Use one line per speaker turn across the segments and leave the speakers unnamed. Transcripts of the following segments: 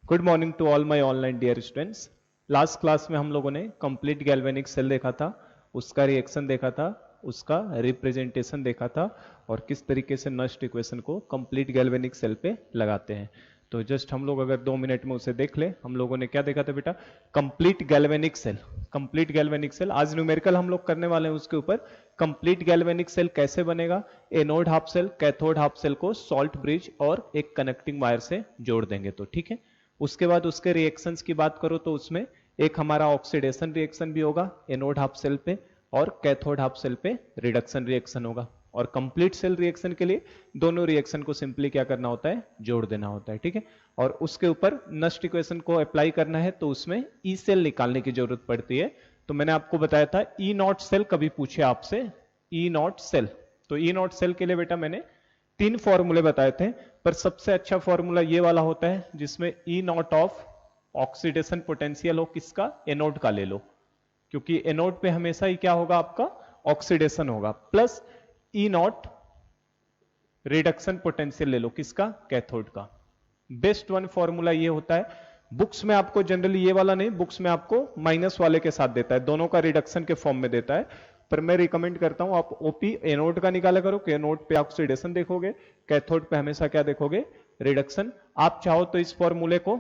Good morning to all my online dear students. Last class में हम लोगों ने कंप्लीट गैल्वेनिक सेल देखा था, उसका रिएक्शन देखा था, उसका रिप्रेजेंटेशन देखा था और किस तरीके से नस्ट इक्वेशन को कंप्लीट गैल्वेनिक सेल पे लगाते हैं। तो जस्ट हम लोग अगर 2 मिनट में उसे देख ले, हम लोगों ने क्या देखा था बेटा? Complete galvanic cell. Complete galvanic cell आज न्यूमेरिकल हम लोग करने वाले हैं उसके ऊपर। कंप्लीट गैल्वेनिक सेल कैसे बनेगा? Anode half cell, cathode half cell को सॉल्ट ब्रिज और एक कनेक्टिंग वायर से जोड़ देंगे तो ठीक है। उसके बाद उसके रिएक्शंस की बात करो तो उसमें एक हमारा ऑक्सीडेशन रिएक्शन भी होगा एनोड हाफ सेल पे और कैथोड हाफ सेल पे रिडक्शन रिएक्शन होगा। और कंप्लीट सेल रिएक्शन के लिए दोनों रिएक्शन को सिंपली क्या करना होता है? जोड़ देना होता है, ठीक है। और उसके ऊपर नस्ट इक्वेशन को अप्लाई करना है तो उसमें ई सेल निकालने की जरूरत पड़ती है। तो मैंने आपको बताया था ई नॉट सेल कभी पूछे आपसे, ई नॉट सेल। तो ई नॉट सेल के लिए बेटा मैंने 3 फॉर्मूले बताए थे, पर सबसे अच्छा फॉर्मूला ये वाला होता है जिसमें ई नॉट ऑफ ऑक्सीडेशन पोटेंशियल हो, किसका? एनोड का ले लो, क्योंकि एनोड पे हमेशा ही क्या होगा? आपका ऑक्सीडेशन होगा। Plus E not reduction potential ले लो, किसका? कैथोड का। बेस्ट वन फॉर्मूला ये होता है। बुक्स में आपको जनरली ये वाला नहीं, बुक्स में आपको माइनस वाले के साथ देता है, दोनों का रिडक्शन के फॉर्म में देता है। पर मैं रिकमेंड करता हूं आप ओपी एनोड का निकाला करो कि एनोड पे ऑक्सीडेशन देखोगे, कैथोड पे हमेशा क्या देखोगे? रिडक्शन। आप चाहो तो इस फॉर्मूले को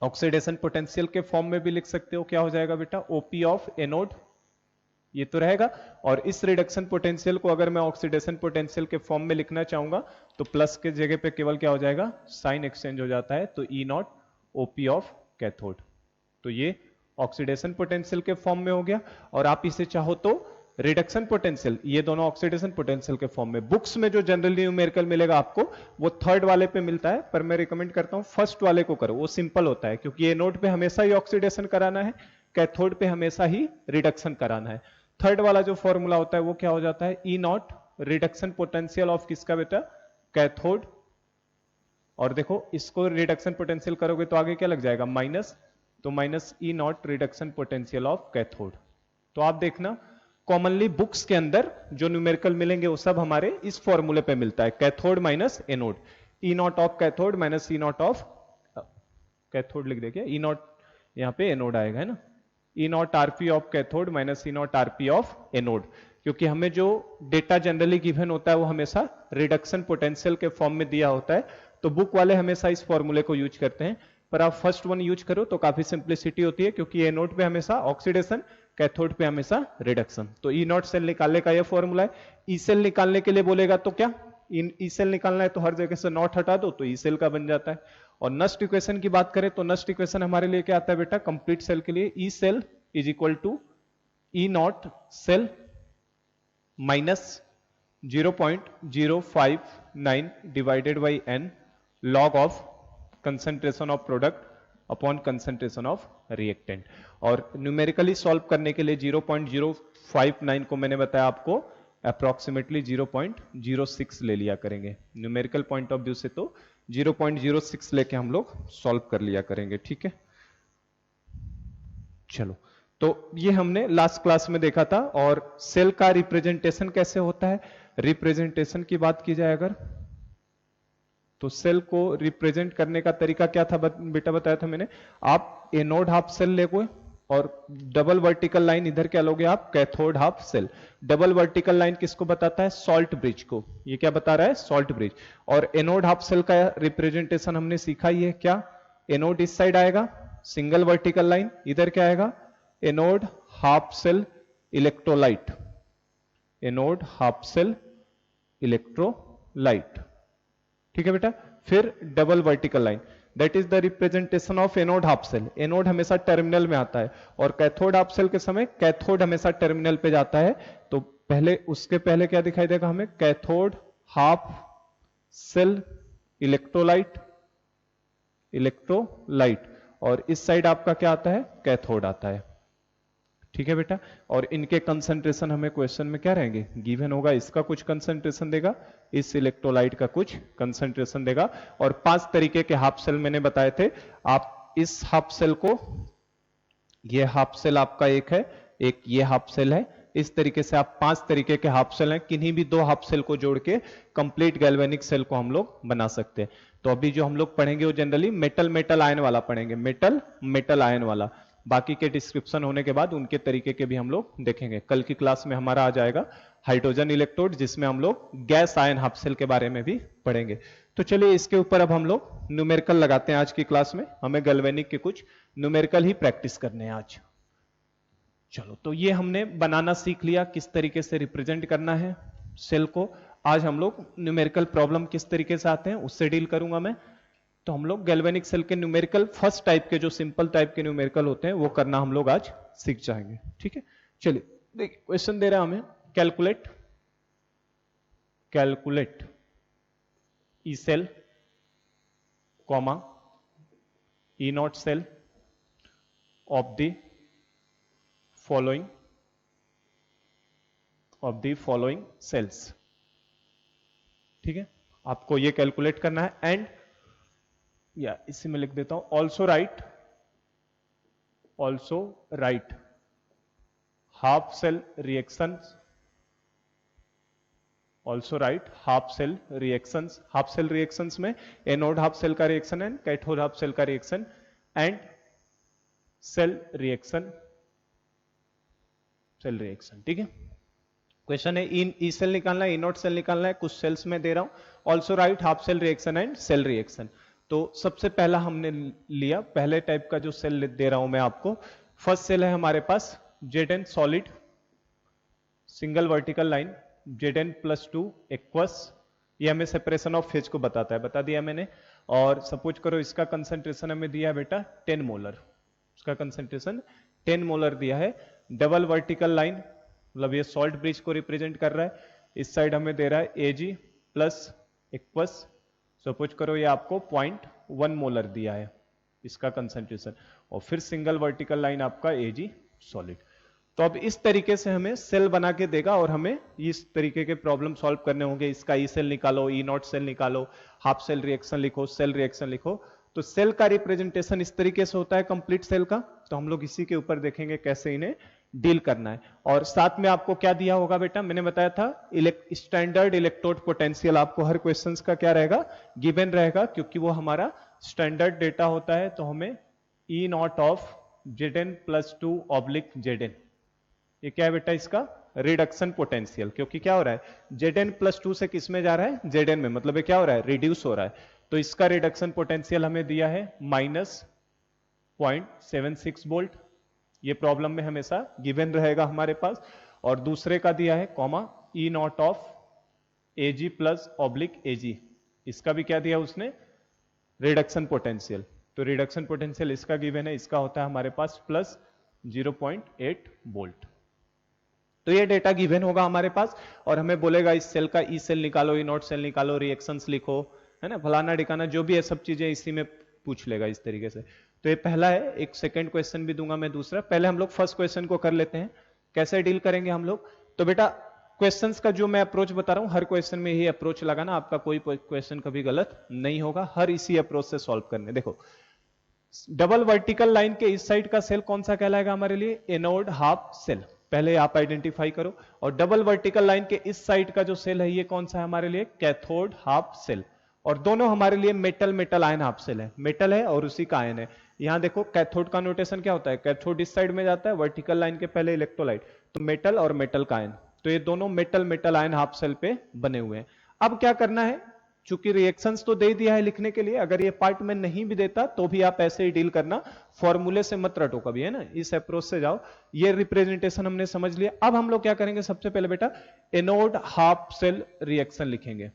ऑक्सीडेशन पोटेंशियल के फॉर्म में भी लिख सकते हो। क्या हो जाएगा बेटा? ओपी ऑफ एनोड, ये तो रहेगा। और इस रिडक्शन पोटेंशियल को अगर मैं ऑक्सीडेशन पोटेंशियल के फॉर्म में लिखना चाहूंगा तो प्लस के जगह पे केवल क्या हो जाएगा? साइन एक्सचेंज हो जाता है, तो E not OP of cathode. तो ये ऑक्सीडेशन पोटेंशियल के फॉर्म में हो गया। और आप इसे चाहो तो रिडक्शन पोटेंशियल, ये दोनों ऑक्सीडेशन पोटेंशियल के फॉर्म में। बुक्स में जो जनरली न्यूमेरिकल मिलेगा आपको वो थर्ड वाले पे मिलता है, पर मैं रिकमेंड करता हूं फर्स्ट वाले को करो, वो सिंपल होता है, क्योंकि एनोड पे हमेशा ही ऑक्सीडेशन कराना है, कैथोड पे हमेशा ही रिडक्शन कराना है। थर्ड वाला जो फॉर्मूला होता है वो क्या हो जाता है? E not reduction potential of किसका बेटा? कैथोड। और देखो इसको रिडक्शन पोटेंशियल करोगे तो आगे क्या लग जाएगा? माइनस, तो minus E not reduction potential of cathode. तो आप देखना कॉमनली बुक्स के अंदर जो न्यूमेरिकल मिलेंगे वो सब हमारे इस फॉर्मूले पे मिलता है, cathode minus anode. E naught of cathode minus E naught of cathode लिख देंगे, ई नॉट यहां पे एनोड आएगा, है ना। E naught RP of cathode minus E naught RP of anode, क्योंकि हमें जो डेटा जनरली गिवन होता है वो हमेशा रिडक्शन पोटेंशियल के फॉर्म में दिया होता है, तो बुक वाले हमेशा इस फॉर्मूले को यूज करते हैं। पर आप फर्स्ट वन यूज करो तो काफी सिंप्लिसिटी होती है, क्योंकि एनोड पे हमेशा ऑक्सीडेशन, कैथोड पे हमेशा रिडक्शन। तो ई नॉट सेल निकालने का यह फॉर्मूला है। ई सेल निकालने के लिए बोलेगा तो क्या? ई सेल निकालना है तो हर जगह से नॉट हटा दो तो ई सेल का बन जाता है। और नस्ट इक्वेशन की बात करें तो नस्ट इक्वेशन हमारे लिए क्या आता है बेटा? कंप्लीट सेल के लिए E cell is equal to E naught cell minus 0.059 divided by n log of concentration of product upon concentration of reactant. और न्यूमेरिकली सॉल्व करने के लिए 0.059 को मैंने बताया आपको अप्रोक्सीमेटली 0.06 ले लिया करेंगे। न्यूमेरिकल पॉइंट ऑफ व्यू से तो 0.06 लेके हम लोग सॉल्व कर लिया करेंगे, ठीक है। चलो, तो ये हमने लास्ट क्लास में देखा था। और सेल का रिप्रेजेंटेशन कैसे होता है? रिप्रेजेंटेशन की बात की जाए अगर, तो सेल को रिप्रेजेंट करने का तरीका क्या था बेटा? बताया था मैंने। आप एनोड हाफ सेल लेगो और डबल वर्टिकल लाइन इधर क्या लोगे आप? Cathode half cell. Double vertical line किसको बताता है? सॉल्ट ब्रिज को। ये क्या बता रहा है? Salt bridge. और एनोड हाफ सेल का रिप्रेजेंटेशन हमने सीखा ही है, क्या? एनोड इस साइड आएगा, सिंगल वर्टिकल लाइन, इधर क्या आएगा? Anode half cell electrolyte, anode half cell electrolyte, ठीक है बेटा। फिर double vertical line, that is the representation of anode half cell. Anode हमेशा टर्मिनल में आता है और कैथोड हाफ सेल के समय कैथोड हमेशा टर्मिनल पे जाता है। तो पहले उसके पहले क्या दिखाई देगा हमें? Cathode half cell electrolyte, electrolyte. और इस साइड आपका क्या आता है? कैथोड आता है, ठीक है बेटा। और इनके कंसंट्रेशन हमें क्वेश्चन में क्या रहेंगे? गिवन होगा, इसका कुछ कंसंट्रेशन देगा, इस इलेक्ट्रोलाइट का कुछ कंसंट्रेशन देगा। और 5 तरीके के हाफ सेल मैंने बताए थे। आप इस हाफ सेल को, ये हाफ सेल आपका एक है, एक ये हाफ सेल है, इस तरीके से आप 5 तरीके के हाफ सेल हैं, किन्हीं भी 2 हाफ सेल को जोड़ के कंप्लीट गैल्वेनिक सेल को हम लोग बना सकते हैं। तो अभी जो हम लोग पढ़ेंगे वो जनरली मेटल मेटल आयन वाला पढ़ेंगे, मेटल मेटल आयन वाला। बाकी के डिस्क्रिप्शन होने के बाद उनके तरीके के भी हम लोग देखेंगे। कल की क्लास में हमारा आ जाएगा हाइड्रोजन इलेक्ट्रोड, जिसमें हम लोग गैस आयन हाफ सेल के बारे में भी पढ़ेंगे। तो चलिए इसके ऊपर अब हम लोग न्यूमेरिकल लगाते हैं आज की क्लास में। हमें गैल्वेनिक के कुछ न्यूमेरिकल ही प्रैक्टिस करने हैं आज। चलो, तो ये हमने बनाना सीख लिया, किस तरीके से रिप्रेजेंट करना है सेल को। आज हम लोग न्यूमेरिकल प्रॉब्लम किस तरीके से आते हैं उससे डील करूंगा मैं। तो हम लोग गैल्वेनिक सेल के न्यूमेरिकल फर्स्ट टाइप के, जो सिंपल टाइप के न्यूमेरिकल होते हैं, वो करना हम लोग आज सीख जाएंगे। ठीक है, चलिए देखिए क्वेश्चन दे रहा हमें, calculate calculate E cell comma E naught cell of the following cells. ठीक है, आपको ये कैलकुलेट करना है। एंड या इसी में लिख देता हूं, also write half cell reactions, also write half cell reactions. Half cell reactions में एनोड हाफ सेल का reaction and cathode half cell का रिएक्शन एंड सेल रिएक्शन। ठीक है, क्वेश्चन है ई सेल निकालना है, ई नॉट सेल निकालना है, कुछ सेल्स में दे रहा हूं। Also write half cell reaction and cell reaction. तो सबसे पहला हमने लिया, पहले टाइप का जो सेल दे रहा हूं मैं आपको। फर्स्ट सेल है हमारे पास Zn solid, single vertical line, Zn+2 aqueous. ये हमें सेपरेशन ऑफ फेज को बताता है, बता दिया मैंने। और सपोज करो इसका कंसंट्रेशन हमें दिया है बेटा 10 मोलर, उसका कंसंट्रेशन 10 मोलर दिया है। डबल वर्टिकल लाइन, मतलब ये सॉल्ट ब्रिज को रिप्रेजेंट कर रहा है। इस साइड हमें दे रहा है Ag प्लस एक्वस। सपोज करो ये आपको 0.1 मोलर दिया है इसका कंसंट्रेशन, और फिर सिंगल वर्टिकल लाइन आपका Ag सॉलिड। तो अब इस तरीके से हमें सेल बना के देगा और हमें इस तरीके के प्रॉब्लम सॉल्व करने होंगे। इसका ई सेल निकालो, ई नॉट सेल निकालो, हाफ सेल रिएक्शन लिखो, सेल रिएक्शन लिखो। तो सेल का रिप्रेजेंटेशन इस तरीके से होता है कंप्लीट सेल का। तो हम लोग इसी के ऊपर देखेंगे कैसे इन्हें डील करना है। और साथ में आपको क्या दिया होगा बेटा, मैंने बताया था स्टैंडर्ड इलेक्ट्रोड पोटेंशियल आपको हर क्वेश्चंस का क्या रहेगा, गिवन रहेगा, क्योंकि वो हमारा स्टैंडर्ड डेटा होता है। तो हमें E naught of Zn+2 oblique Zn, ये क्या है बेटा, इसका रिडक्शन पोटेंशियल। क्योंकि क्या हो रहा है, Zn+2 से किस में जा रहा है, Zn में, मतलब ये क्या हो रहा है, रिड्यूस हो रहा है। तो इसका रिडक्शन पोटेंशियल हमें दिया है -0.76 वोल्ट। ये प्रॉब्लम में हमेशा गिवन रहेगा हमारे पास। और दूसरे का दिया है comma E naught of Ag plus oblique Ag, इसका भी क्या दिया उसने, रिडक्शन पोटेंशियल। तो रिडक्शन पोटेंशियल इसका गिवन है, इसका होता है हमारे पास प्लस 0.8 वोल्ट। तो ये डेटा गिवन होगा हमारे पास, और हमें बोलेगा इस सेल का ई सेल निकालो, ई नॉट सेल निकालो, रिएक्शंस लिखो, है ना, फलाना डिकाना, जो भी है सब चीजें इसी में पूछ लेगा इस तरीके से। तो ये पहला है। एक सेकंड क्वेश्चन भी दूंगा मैं दूसरा। पहले हम लोग फर्स्ट क्वेश्चन को कर लेते हैं, कैसे डील करेंगे हम लोग। तो बेटा क्वेश्चंस का जो मैं अप्रोच बता रहा हूं, हर क्वेश्चन में यही अप्रोच लगाना, आपका कोई क्वेश्चन कभी गलत नहीं होगा, हर इसी अप्रोच से सॉल्व करने। देखो, डबल वर्टिकल लाइन के इस साइड का सेल कौन सा कहलाएगा हमारे लिए, एनोड हाफ सेल, पहले आप आइडेंटिफाई करो। और डबल वर्टिकल लाइन के इस साइड का जो सेल है ये कौन सा है हमारे लिए, कैथोड हाफ सेल। और दोनों हमारे लिए metal metal ion half cell है, मेटल है और उसी का आयन है। यहां देखो कैथोड का नोटेशन क्या होता है, कैथोड इस साइड में जाता है, वर्टिकल लाइन के पहले इलेक्ट्रोलाइट, तो मेटल और मेटल का आयन। तो ये दोनों metal metal ion half cell पे बने हुए हैं। अब क्या करना है, चूंकि रिएक्शंस तो दे दिया है लिखने के लिए, अगर ये पार्ट में नहीं भी देता तो भी आप ऐसे ही डील करना, फॉर्मूले से मत रटो कभी, है ना, इस अप्रोच से जाओ। ये रिप्रेजेंटेशन हमने समझ लिया। अब हम लोग क्या करेंगे, सबसे पहले बेटा एनोड हाफ सेल रिएक्शन लिखेंगे।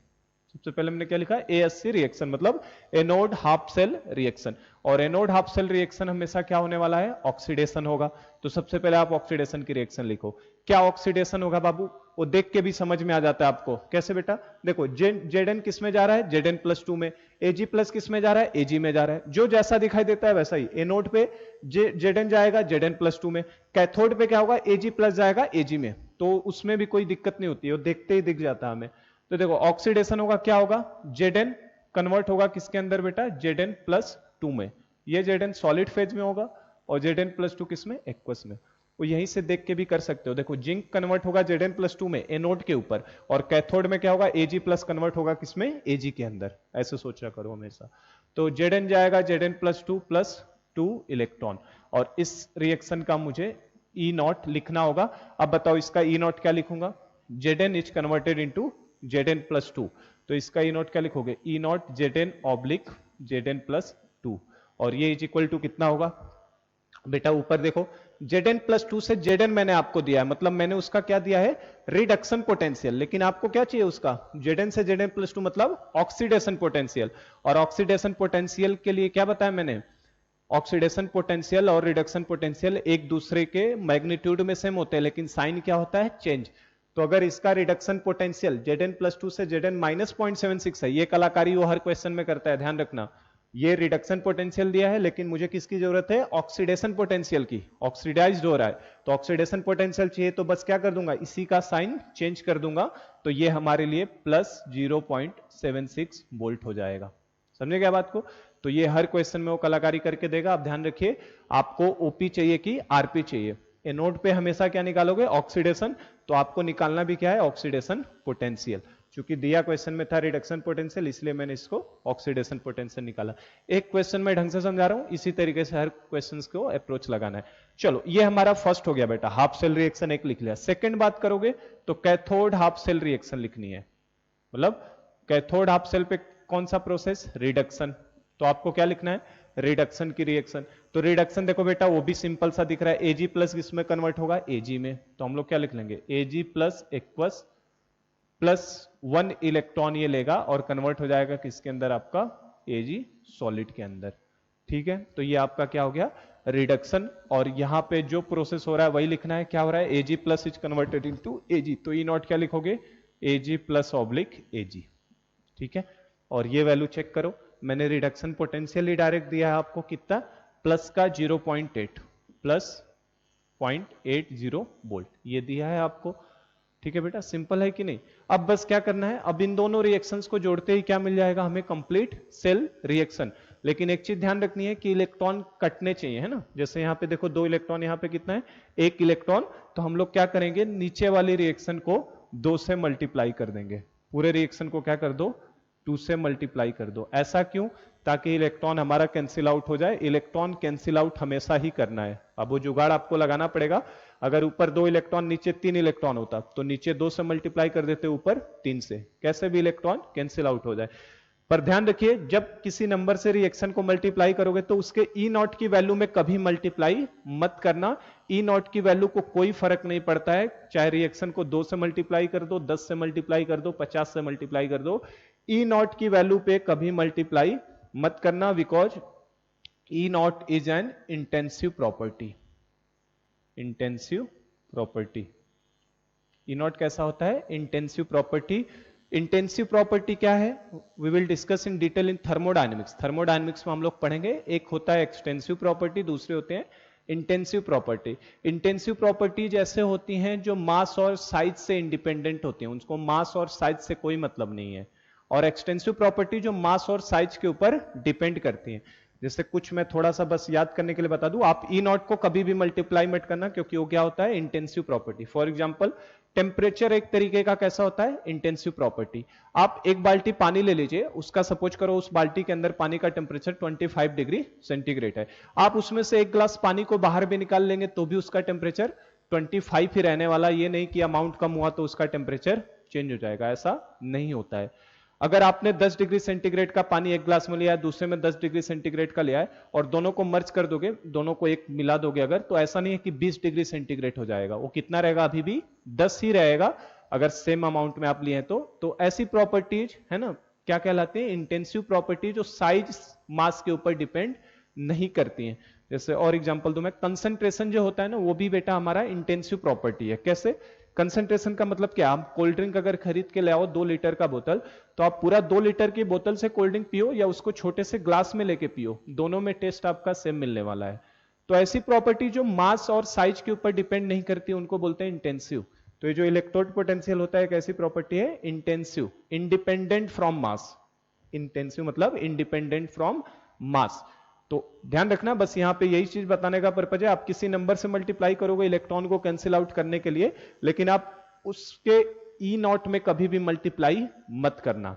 सबसे पहले हमने क्या लिखा, ASC रिएक्शन, मतलब एनोड हाफ सेल रिएक्शन। और एनोड हाफ सेल रिएक्शन हमेशा क्या होने वाला है, ऑक्सीडेशन होगा। तो सबसे पहले आप ऑक्सीडेशन की रिएक्शन लिखो। क्या ऑक्सीडेशन होगा बाबू, वो देख के भी समझ में आ जाता है आपको। कैसे बेटा, देखो Zn किस में जा रहा है, Zn+2 में, Ag प्लस किस में जा रहा है, Ag में जा रहा है। जो जैसा दिखाई देता है वैसा ही, एनोड पे Zn जाएगा Zn+2 में, कैथोड पे क्या होगा, Ag प्लस जाएगा Ag में। तो उसमें भी कोई दिक्कत नहीं होती है, वो देखते ही दिख जाता है हमें। तो देखो ऑक्सीडेशन होगा, क्या होगा, Zn कन्वर्ट होगा किसके अंदर बेटा, Zn+2 में। ये Zn सॉलिड फेज में होगा और Zn+2 किस में, एक्वस में। वो यहीं से देख के भी कर सकते हो। देखो जिंक कन्वर्ट होगा Zn+2 में एनोड के ऊपर, और कैथोड में क्या होगा Ag+ कन्वर्ट होगा किसमें, Ag के अंदर। ऐसे सोचा करो हमेशा। तो Zn जाएगा Zn+2 प्लस 2 इलेक्ट्रॉन, और इस रिएक्शन का मुझे E0 लिखना होगा। अब बताओ इसका E0 क्या लिखूंगा, Zn is converted into Zn+2, तो इसका E0 क्या लिखोगे, E0 Zn/Zn+2, और ये इज इक्वल टू कितना होगा बेटा, ऊपर देखो Zn+2 से Zn मैंने आपको दिया है, मतलब मैंने उसका क्या दिया है, रिडक्शन पोटेंशियल, लेकिन आपको क्या चाहिए उसका, Zn से Zn+2 मतलब ऑक्सीडेशन पोटेंशियल, और ऑक्सीडेशन पोटेंशियल के लिए क्या बताया मैंने, ऑक्सीडेशन पोटेंशियल और रिडक्शन पोटेंशियल एक दूसरे के मैग्नीट्यूड में सेम होते हैं, लेकिन साइन क्या होता है, चेंज। तो अगर इसका रिडक्शन पोटेंशियल Zn+2 से Zn-0.76 है, ये कलाकारी वो हर क्वेश्चन में करता है, ध्यान रखना। ये रिडक्शन पोटेंशियल दिया है, लेकिन मुझे किसकी जरूरत है, ऑक्सीडेशन पोटेंशियल की, ऑक्सीडाइज्ड हो रहा है, तो ऑक्सीडेशन पोटेंशियल चाहिए, तो बस क्या कर दूंगा, इसी का साइन चेंज कर दूंगा, तो ये हमारे लिए प्लस 0.76 वोल्ट हो जाएगा। समझे क्या बात को। तो ये हर क्वेश्चन में वो कलाकारी करके देगा। आप ध्यान रखिए, आपको ओपी चाहिए कि आरपी चाहिए, एनोड पे हमेशा क्या निकालोगे, ऑक्सीडेशन, तो आपको निकालना भी क्या है, ऑक्सीडेशन पोटेंशियल। चूंकि दिया क्वेश्चन में था रिडक्शन पोटेंशियल, इसलिए मैंने इसको ऑक्सीडेशन पोटेंशियल निकाला। एक क्वेश्चन में ढंग से समझा रहा हूं, इसी तरीके से हर क्वेश्चन को अप्रोच लगाना है। चलो ये हमारा फर्स्ट हो गया बेटा, हाफ सेल रिएक्शन एक लिख लिया। सेकंड बात करोगे तो कैथोड हाफ सेल रिएक्शन लिखनी है, मतलब कैथोड हाफ सेल पे कौन सा प्रोसेस, रिडक्शन, तो आपको क्या लिखना है, रिडक्शन की रिएक्शन। तो रिडक्शन देखो बेटा वो भी सिंपल सा दिख रहा है, Ag प्लस किसमें कन्वर्ट होगा, Ag में, तो हम लोग क्या लिख लेंगे, Ag plus aqueous plus 1 electron ये लेगा और कन्वर्ट हो जाएगा किसके अंदर, आपका Ag सॉलिड के अंदर। ठीक है, तो ये आपका क्या हो गया, रिडक्शन, और यहां पे जो प्रोसेस हो रहा है वही लिखना है, क्या हो रहा है, Ag plus is converted into Ag, तो E0 क्या लिखोगे, Ag प्लस ऑब्लिक Ag। ठीक है, और ये वैल्यू चेक करो, मैंने रिडक्शन पोटेंशियल ही डायरेक्ट दिया है आपको कितना, प्लस का 0.8 प्लस 0.80 वोल्ट ये दिया है आपको। ठीक है बेटा, सिंपल है कि नहीं। अब बस क्या करना है, अब इन दोनों रिएक्शंस को जोड़ते ही क्या मिल जाएगा हमें, कंप्लीट सेल रिएक्शन। लेकिन एक चीज ध्यान रखनी है कि इलेक्ट्रॉन कटने चाहिए, है ना। जैसे यहाँ पे देखो 2 इलेक्ट्रॉन, यहाँ पे कितना है, 1 इलेक्ट्रॉन, तो हम लोग क्या करेंगे, नीचे वाली रिएक्शन को 2 से मल्टीप्लाई कर देंगे, पूरे रिएक्शन को क्या कर दो, 2 से मल्टीप्लाई कर दो। ऐसा क्यों, ताकि इलेक्ट्रॉन हमारा कैंसिल आउट हो जाए। इलेक्ट्रॉन कैंसिल आउट हमेशा ही करना है। अब वो जुगाड़ आपको लगाना पड़ेगा, अगर ऊपर 2 इलेक्ट्रॉन नीचे 3 इलेक्ट्रॉन होता तो नीचे 2 से मल्टीप्लाई कर देते, ऊपर 3 से, कैसे भी इलेक्ट्रॉन कैंसिल आउट हो जाए। पर ध्यान रखिए, जब किसी नंबर से रिएक्शन को मल्टीप्लाई करोगे तो उसके E0 की वैल्यू में कभी मल्टीप्लाई मत करना। E0 की वैल्यू को कोई फर्क नहीं पड़ता है, चाहे रिएक्शन को 2 से मल्टीप्लाई कर दो, 10 से मल्टीप्लाई कर दो, 50 से मल्टीप्लाई कर दो, E0 की वैल्यू पे कभी मल्टीप्लाई मत करना, because E0 is an intensive property. Intensive property, E0 कैसा होता है, इंटेंसिव प्रॉपर्टी। इंटेंसिव प्रॉपर्टी क्या है, we will discuss in detail in thermodynamics. Thermodynamics में हम लोग पढ़ेंगे, एक होता है एक्सटेंसिव प्रॉपर्टी, दूसरे होते हैं इंटेंसिव प्रॉपर्टी। इंटेंसिव प्रॉपर्टी जैसे होती हैं जो मास और साइज से इंडिपेंडेंट होती हैं, उनको मास और साइज से कोई मतलब नहीं है। और एक्सटेंसिव प्रॉपर्टी जो मास और साइज के ऊपर डिपेंड करती हैं। जैसे कुछ मैं थोड़ा सा बस याद करने के लिए बता दूं, आप E0 को कभी भी मल्टीप्लाई मत करना, क्योंकि वो क्या होता है, intensive property. For example temperature एक तरीके का कैसा होता है, इंटेंसिव प्रॉपर्टी। आप एक बाल्टी पानी ले लीजिए, उसका सपोज करो उस बाल्टी के अंदर पानी का टेम्परेचर 25 डिग्री सेंटीग्रेड है। आप उसमें से एक ग्लास पानी को बाहर भी निकाल लेंगे तो भी उसका टेम्परेचर 25 ही रहने वाला। ये नहीं कि अमाउंट कम हुआ तो उसका टेम्परेचर चेंज हो जाएगा, ऐसा नहीं होता है। अगर आपने 10 डिग्री सेंटीग्रेड का पानी एक ग्लास में लिया है, दूसरे में 10 डिग्री सेंटीग्रेड का लिया है, और दोनों को मर्ज कर दोगे, दोनों को एक मिला दोगे अगर, तो ऐसा नहीं है कि 20 डिग्री सेंटीग्रेड हो जाएगा, वो कितना रहेगा, अभी भी 10 ही रहेगा, अगर सेम अमाउंट में आप लिए हैं तो ऐसी प्रॉपर्टीज है ना, क्या कहलाती है, इंटेंसिव प्रॉपर्टी, जो साइज मास के ऊपर डिपेंड नहीं करती हैं। जैसे और एग्जांपल दूं मैं, कंसंट्रेशन जो होता है ना, वो भी बेटा हमारा इंटेंसिव प्रॉपर्टी है। कैसे, कंसंट्रेशन का मतलब क्या, आप कोल्ड ड्रिंक अगर खरीद के ले आओ 2 लीटर का बोतल, तो आप पूरा 2 लीटर की बोतल से कोल्ड ड्रिंक पियो या उसको छोटे से ग्लास में लेके पियो, दोनों में टेस्ट आपका सेम मिलने वाला है। तो ऐसी प्रॉपर्टी जो मास और साइज के ऊपर डिपेंड नहीं करती, उनको बोलते हैं इंटेंसिव। तो ये जो इलेक्ट्रोड पोटेंशियल होता है, एक ऐसी प्रॉपर्टी है, intensive, independent from mass. Intensive मतलब इंडिपेंडेंट फ्रॉम मास। तो ध्यान रखना, बस यहां पे यही चीज बताने का पर्पज है। आप किसी नंबर से मल्टीप्लाई करोगे इलेक्ट्रॉन को कैंसिल आउट करने के लिए, लेकिन आप उसके ई नॉट में कभी भी मल्टीप्लाई मत करना।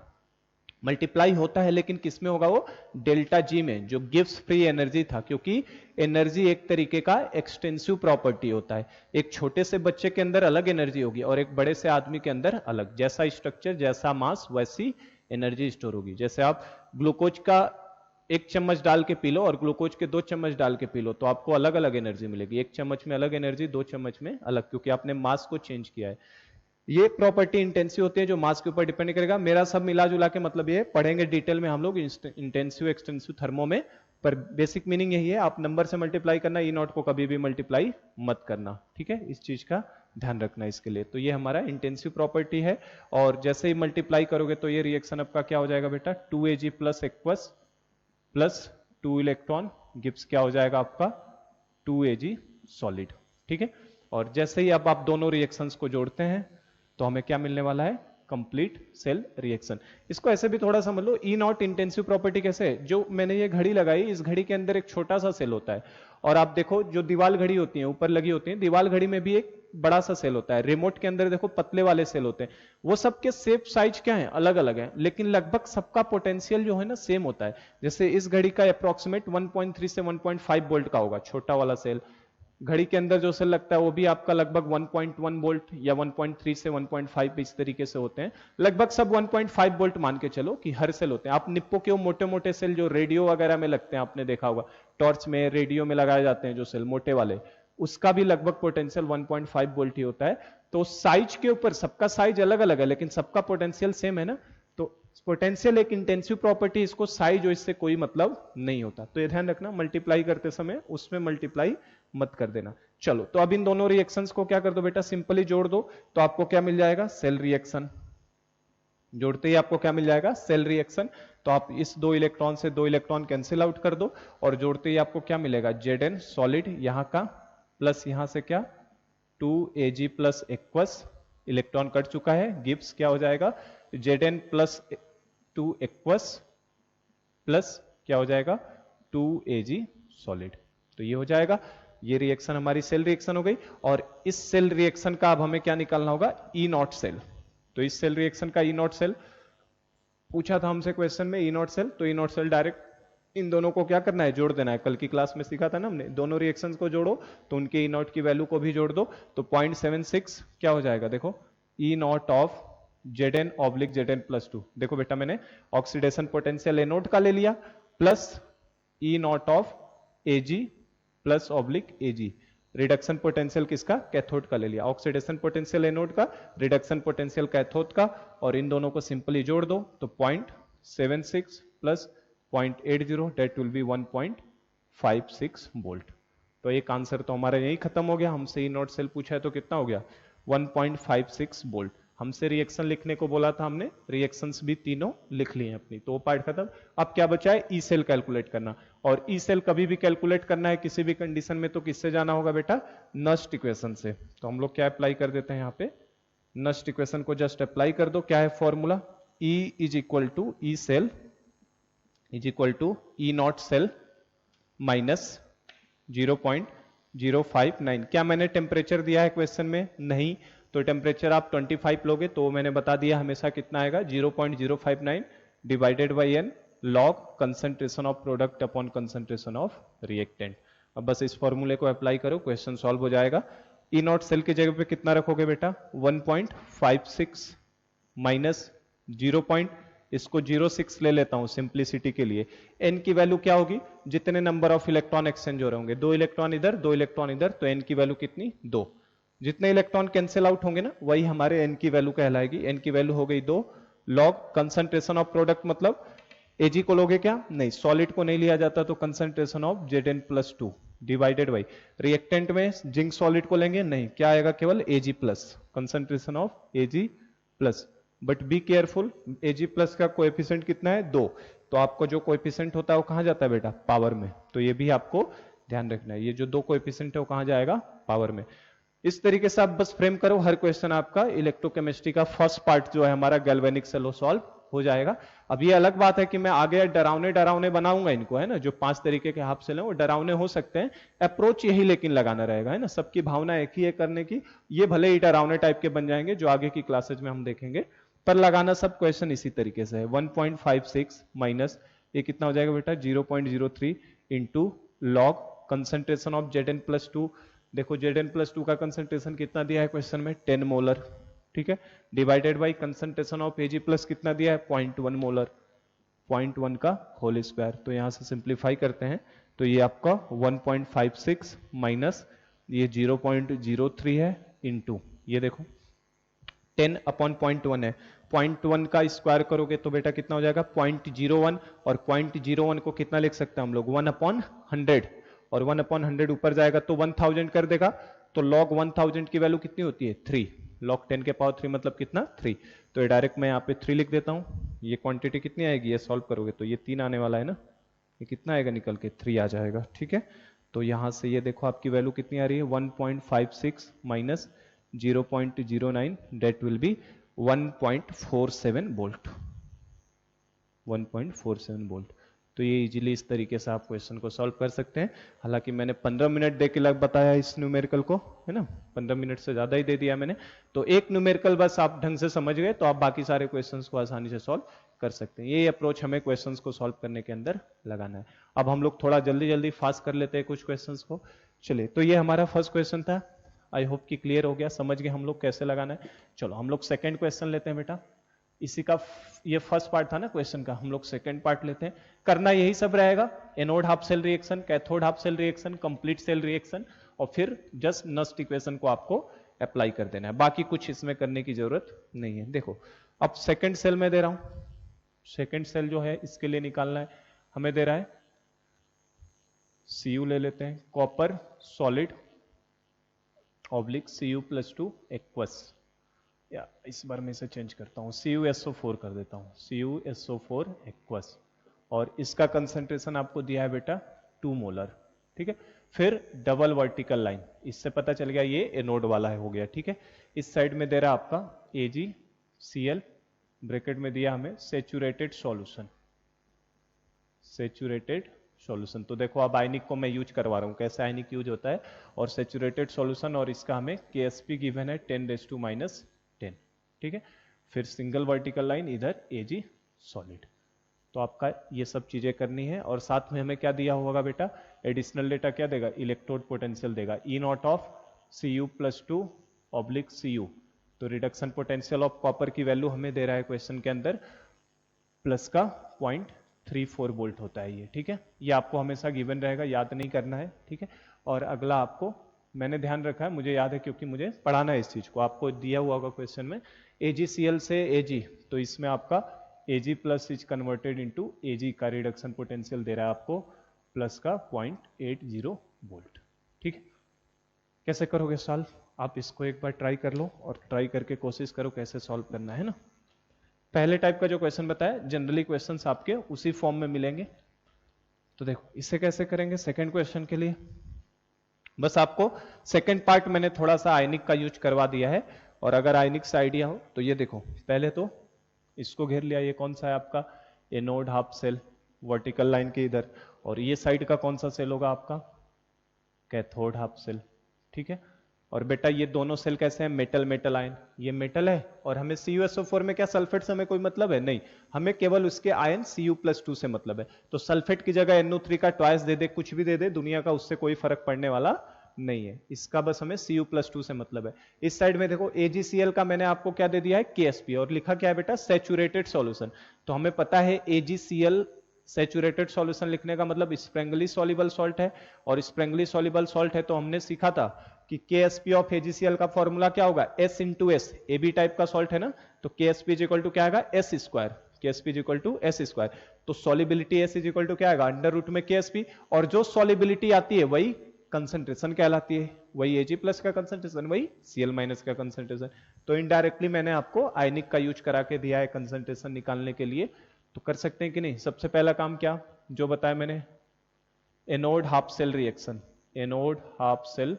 मल्टीप्लाई होता है लेकिन किसमें होगा, वो डेल्टा जी में, जो गिव्स फ्री एनर्जी था, क्योंकि एनर्जी एक तरीके का एक्सटेंसिव प्रॉपर्टी होता है। एक छोटे से बच्चे के अंदर अलग एनर्जी होगी और एक बड़े से आदमी के अंदर अलग, जैसा स्ट्रक्चर जैसा मास वैसी एनर्जी स्टोर होगी। जैसे आप ग्लूकोज का 1 चम्मच डाल के पी लो और ग्लूकोज के 2 चम्मच डाल के पी लो, तो आपको अलग अलग एनर्जी मिलेगी। 1 चम्मच में अलग एनर्जी, 2 चम्मच में अलग, क्योंकि आपने मास को चेंज किया है। ये प्रॉपर्टी इंटेंसिव होती है जो मास के ऊपर डिपेंड करेगा। मेरा सब मिला जुला के मतलब ये पढ़ेंगे डिटेल में हम लोग इंटेंसिव एक्सटेंसिव थर्मो में, पर बेसिक मीनिंग यही है, आप नंबर से मल्टीप्लाई करना, ई नॉट को कभी भी मल्टीप्लाई मत करना, ठीक है। इस चीज का ध्यान रखना इसके लिए। तो ये हमारा इंटेंसिव प्रॉपर्टी है, और जैसे ही मल्टीप्लाई करोगे तो ये रिएक्शन आपका क्या हो जाएगा बेटा, 2Ag plus aqueous plus 2 electron gives क्या हो जाएगा आपका 2Ag सॉलिड, ठीक है। और जैसे ही अब आप दोनों रिएक्शंस को जोड़ते हैं तो हमें क्या मिलने वाला है, कंप्लीट सेल रिएक्शन। इसको ऐसे भी थोड़ा समझ लो, ई नॉट इंटेंसिव प्रॉपर्टी कैसे है, जो मैंने ये घड़ी लगाई, इस घड़ी के अंदर एक छोटा सा सेल होता है, और आप देखो जो दीवार घड़ी होती है ऊपर लगी होती है, दीवार घड़ी में भी एक बड़ा सा सेल होता है, रिमोट के अंदर देखो पतले वाले सेल होते हैं, वो सबके शेप साइज क्या है, अलग अलग है, लेकिन लगभग सबका पोटेंशियल जो है ना सेम होता है। जैसे इस घड़ी का अप्रोक्सीमेट 1.3 से 1.5 वोल्ट का होगा, छोटा वाला सेल। घड़ी के अंदर जो सेल लगता है वो भी आपका लगभग 1.1 वोल्ट या 1.3 से 1.5 इस तरीके से होते हैं। लगभग सब 1.5 वोल्ट मान के चलो कि हर सेल होते हैं। आप निप्पो के वो मोटे मोटे सेल जो रेडियो वगैरह में लगते हैं, आपने देखा होगा, टॉर्च में रेडियो में लगाए जाते हैं जो सेल मोटे वाले, उसका भी लगभग पोटेंशियल 1.5 वोल्ट ही होता है। तो साइज के ऊपर सबका साइज अलग अलग है लेकिन सबका पोटेंशियल सेम है ना। तो पोटेंशियल एक इंटेंसिव प्रॉपर्टी, इसको साइज और इससे कोई मतलब नहीं होता। तो ये ध्यान रखना, मल्टीप्लाई करते समय उसमें मल्टीप्लाई मत कर देना। चलो, तो अब इन दोनों रिएक्शंस को क्या कर दो बेटा, सिंपली जोड़ दो, तो आपको क्या मिल जाएगा, सेल रिएक्शन। जोड़ते ही आपको क्या मिल जाएगा, सेल रिएक्शन। तो आप इस 2 इलेक्ट्रॉन से 2 इलेक्ट्रॉन कैंसिल आउट कर दो, और जोड़ते ही आपको क्या मिलेगा, Zn सॉलिड यहां का, प्लस यहां से क्या 2Ag plus aqueous, electron cut चुका है, गिव्स क्या हो जाएगा Zn प्लस 2 एक्वस प्लस क्या हो जाएगा 2Ag सॉलिड। तो ये हो जाएगा, ये रिएक्शन हमारी सेल रिएक्शन हो गई। और इस सेल रिएक्शन का अब हमें क्या निकालना होगा, ई नॉट सेल। तो इस सेल रिएक्शन का ई नॉट सेल पूछा था हमसे क्वेश्चन में, ई नॉट सेल। तो ई नॉट सेल डायरेक्ट इन दोनों को क्या करना है, जोड़ देना है। कल की क्लास में सीखा था ना हमने, दोनों रिएक्शंस को जोड़ो तो उनके ई नॉट की वैल्यू को भी जोड़ दो, तो 0.76 क्या हो जाएगा, देखो E naught of Zn oblique Zn plus 2। देखो बेटा मैंने ऑक्सीडेशन पोटेंशियल ए नोट का ले लिया, plus E naught of Ag plus oblique Ag, reduction potential किसका, कैथोड का ले लिया। ऑक्सीडेशन पोटेंशियल एनोड का, रिडक्शन पोटेंशियल कैथोड का, और इन दोनों को सिंपली जोड़ दो तो 0.76 plus 0.80 that will be 1.56 volt. तो एक आंसर तो हमारा यही खत्म हो गया। हमसे ई नॉट सेल पूछा है तो कितना हो गया 1.56 वोल्ट। हमसे रिएक्शन लिखने को बोला था, हमने रिएक्शंस भी तीनों लिख लिए हैं अपनी, तो वो पार्ट खत्म। अब क्या बचा है, ई सेल कैलकुलेट करना। और ई सेल कभी भी कैलकुलेट करना है किसी भी कंडीशन में तो किससे जाना होगा बेटा, नस्ट इक्वेशन से। तो हम लोग क्या अप्लाई कर देते हैं यहाँ पे, नस्ट इक्वेशन को जस्ट अप्लाई कर दो। क्या है formula, E is equal to E cell is equal to E naught cell minus 0.059। क्या मैंने टेम्परेचर दिया है क्वेश्चन में, नहीं। तो टेम्परेचर आप 25 लोगे तो मैंने बता दिया हमेशा कितना आएगा 0.059 divided by n log concentration of product upon concentration of reactant. अब बस इस फॉर्मूले को अप्लाई करो, क्वेश्चन सॉल्व हो जाएगा। ई नॉट सेल की जगह पे कितना रखोगे बेटा 1.56 माइनस 0. इसको 0.6 ले लेता हूं सिंप्लिसिटी के लिए। एन की वैल्यू क्या होगी, जितने नंबर ऑफ इलेक्ट्रॉन एक्सचेंज हो रहे होंगे, 2 इलेक्ट्रॉन इधर 2 इलेक्ट्रॉन इधर, तो एन की वैल्यू कितनी 2। जितने इलेक्ट्रॉन कैंसिल आउट होंगे ना वही हमारे एन की वैल्यू कहलाएगी। एन की वैल्यू हो गई 2 लॉग कंसंट्रेशन ऑफ प्रोडक्ट, मतलब Ag को लोगे क्या, नहीं सॉलिड को नहीं लिया जाता, तो concentration of Zn plus 2 divided by reactant में जिंक सॉलिड को लेंगे, नहीं क्या आएगा केवल Ag plus, concentration of Ag plus. But be careful, Ag plus का कोएफिशिएंट कितना है 2, तो आपको जो कोएफिशिएंट होता है वो कहां जाता है बेटा, पावर में। तो ये भी आपको ध्यान रखना है, ये जो 2 कोएफिशिएंट है वो कहां जाएगा, पावर में। इस तरीके से आप बस फ्रेम करो, हर क्वेश्चन आपका इलेक्ट्रोकेमिस्ट्री का फर्स्ट पार्ट जो है हमारा गैल्वेनिक सेल सॉल्व हो जाएगा। अब ये अलग बात है कि मैं आगे डरावने डरावने बनाऊंगा इनको, है ना, जो 5 तरीके के हाफ सेल हैं वो डरावने हो सकते हैं, अप्रोच यही लेकिन लगाना रहेगा, है ना, सबकी भावना एक ही है करने की। ये भले ही डरावने टाइप के बन जाएंगे जो आगे की क्लासेज में हम देखेंगे, पर लगाना सब क्वेश्चन इसी तरीके से है। 1.56 माइनस ये कितना हो जाएगा बेटा 0.03 into log concentration of Zn+2। देखो Zn+2 का कंसंट्रेशन कितना दिया है क्वेश्चन में 10 मोलर, ठीक है, divided by concentration of Ag plus कितना दिया है 0.1 मोलर, 0.1 का होल स्क्वायर। तो यहां से सिंप्लीफाई करते हैं तो ये आपका 1.56 माइनस ये 0.03 है इंटू ये देखो 10/0.1 है, 0.1 का स्क्वायर करोगे तो बेटा कितना हो जाएगा 0.01, और 0.01 को कितना लिख सकते हैं हम लोग 1/100, और 1/100 ऊपर जाएगा तो 1000 कर देगा। तो log 1000 की वैल्यू कितनी होती है 3, log 10 के पावर 3 मतलब कितना 3। तो ये डायरेक्ट मैं यहाँ पे 3 लिख देता हूँ। ये क्वांटिटी कितनी आएगी ये सॉल्व करोगे तो ये 3 आने वाला है ना, ये कितना आएगा निकल के 3 आ जाएगा, ठीक है। तो यहाँ से ये देखो आपकी वैल्यू कितनी आ रही है 1.56 minus 0.09 that will be 1.47 volt, 1.47 volt. तो ये इजीली इस तरीके से आप क्वेश्चन को सॉल्व कर सकते हैं। हालांकि मैंने 15 मिनट दे के लग बताया इस न्यूमेरिकल को, है ना, 15 मिनट से ज्यादा ही दे दिया मैंने। तो एक न्यूमेरिकल बस आप ढंग से समझ गए तो आप बाकी सारे क्वेश्चंस को आसानी से सॉल्व कर सकते हैं। ये अप्रोच हमें क्वेश्चंस को सॉल्व करने के अंदर लगाना है। अब हम लोग थोड़ा जल्दी जल्दी फास्ट कर लेते हैं कुछ क्वेश्चंस को। चलिए, तो ये हमारा फर्स्ट क्वेश्चन था, आई होप कि क्लियर हो गया, समझ गए हम लोग कैसे लगाना है। चलो हम लोग सेकेंड क्वेश्चन लेते हैं बेटा। इसी का ये फर्स्ट पार्ट था ना क्वेश्चन का, हम लोग सेकंड पार्ट लेते हैं। करना यही सब रहेगा, anode half cell reaction, cathode half cell reaction, complete cell reaction, और फिर जस्ट नस्ट इक्वेशन को आपको अप्लाई कर देना है। बाकी कुछ इसमें करने की जरूरत नहीं है। देखो अब सेकंड सेल में दे रहा हूं, सेकंड सेल जो है इसके लिए निकालना है, हमें दे रहा है Cu ले लेते हैं, copper solid oblique Cu+2 aqueous, या इस बार मैं इसे चेंज करता हूं CuSO4 कर देता हूं, CuSO4 एक्वस, और इसका कंसंट्रेशन आपको दिया है बेटा 2 मोलर, ठीक है। फिर डबल वर्टिकल लाइन, इससे पता चल गया ये एनोड वाला है, हो गया, ठीक है। इस साइड में दे रहा आपका AgCl, ब्रैकेट में दिया हमें सेचुरेटेड सॉल्यूशन, सेचुरेटेड सॉल्यूशन। तो देखो अब आयनिक को मैं यूज करवा रहा हूं, कैसे आयनिक यूज होता है, और सेचुरेटेड सॉल्यूशन, और इसका हमें KSP गिवन है 10⁻⁻10, ठीक है। फिर सिंगल वर्टिकल लाइन, इधर Ag सॉलिड। तो आपका ये सब चीजें करनी है, और साथ में हमें क्या दिया होगा बेटा, एडिशनल डेटा क्या देगा, इलेक्ट्रोड पोटेंशियल देगा, E0 of Cu+2 oblique Cu। तो रिडक्शन पोटेंशियल ऑफ कॉपर की वैल्यू हमें दे रहा है क्वेश्चन के अंदर प्लस का 0.34 वोल्ट होता है ये, ठीक है। ये आपको हमेशा गिवन रहेगा, याद नहीं करना है, ठीक है। और अगला आपको मैंने ध्यान रखा है, मुझे याद है क्योंकि मुझे पढ़ाना है इस चीज को, आपको दिया हुआ होगा क्वेश्चन में AgCl से Ag, तो इसमें आपका Ag plus is converted into Ag का रिडक्शन पोटेंशियल दे रहा है आपको प्लस का 0.80 वोल्ट, ठीक है। कैसे करोगे सॉल्व, आप इसको एक बार ट्राई कर लो, और ट्राई करके कोशिश करो कैसे सॉल्व करना है ना। पहले टाइप का जो क्वेश्चन बताया, जनरली क्वेश्चंस आपके उसी फॉर्म में मिलेंगे। तो देखो इसे कैसे करेंगे सेकंड क्वेश्चन के लिए, बस आपको सेकंड पार्ट मैंने थोड़ा सा आयनिक का यूज करवा दिया है, और अगर आयनिक से आइडिया हो तो ये देखो, पहले तो इसको घेर लिया, ये कौन सा है आपका anode half cell vertical line के इधर, और ये साइड का कौन सा सेल होगा आपका कैथोड हाफ सेल, ठीक है। और बेटा ये दोनों सेल कैसे हैं, मेटल मेटल आयन, ये मेटल है, और हमें CuSO4 में क्या सल्फेट से हमें कोई मतलब है नहीं, हमें केवल उसके आयन Cu+2 से मतलब है। तो सल्फेट की जगह NO3 का ट्वाइस दे दे, कुछ भी दे दे, दुनिया का उससे कोई फर्क पड़ने वाला नहीं है, इसका बस हमें Cu+2 से मतलब है। इस साइड में देखो AgCl का मैंने आपको क्या दे दिया है KSP, और लिखा क्या है बेटा सेचुरेटेड सॉल्यूशन। तो हमें पता है AgCl सेचुरेटेड सॉल्यूशन लिखने का मतलब स्प्रेंगली सॉल्युबल सॉल्ट है, और स्प्रेंगली सॉल्युबल सॉल्ट है तो हमने सीखा था कि KSP ऑफ AgCl का फॉर्मूला क्या होगा S into S, AB type का सॉल्ट है ना, तो KSP इज इक्वल टू क्या आएगा S square, KSP is equal to S square. तो solubility S is equal to क्या आएगा अंडर रूट में KSP, और जो सॉल्युबिलिटी आती है वही कंसंट्रेशन कहलाती है, वही Ag प्लस का कंसंट्रेशन, वही Cl माइनस का कंसंट्रेशन। तो इनडायरेक्टली मैंने आपको आयनिक का यूज करा के दिया है कंसंट्रेशन निकालने के लिए, तो कर सकते हैं कि नहीं। सबसे पहला काम क्या जो बताया मैंने, anode half cell reaction, anode half cell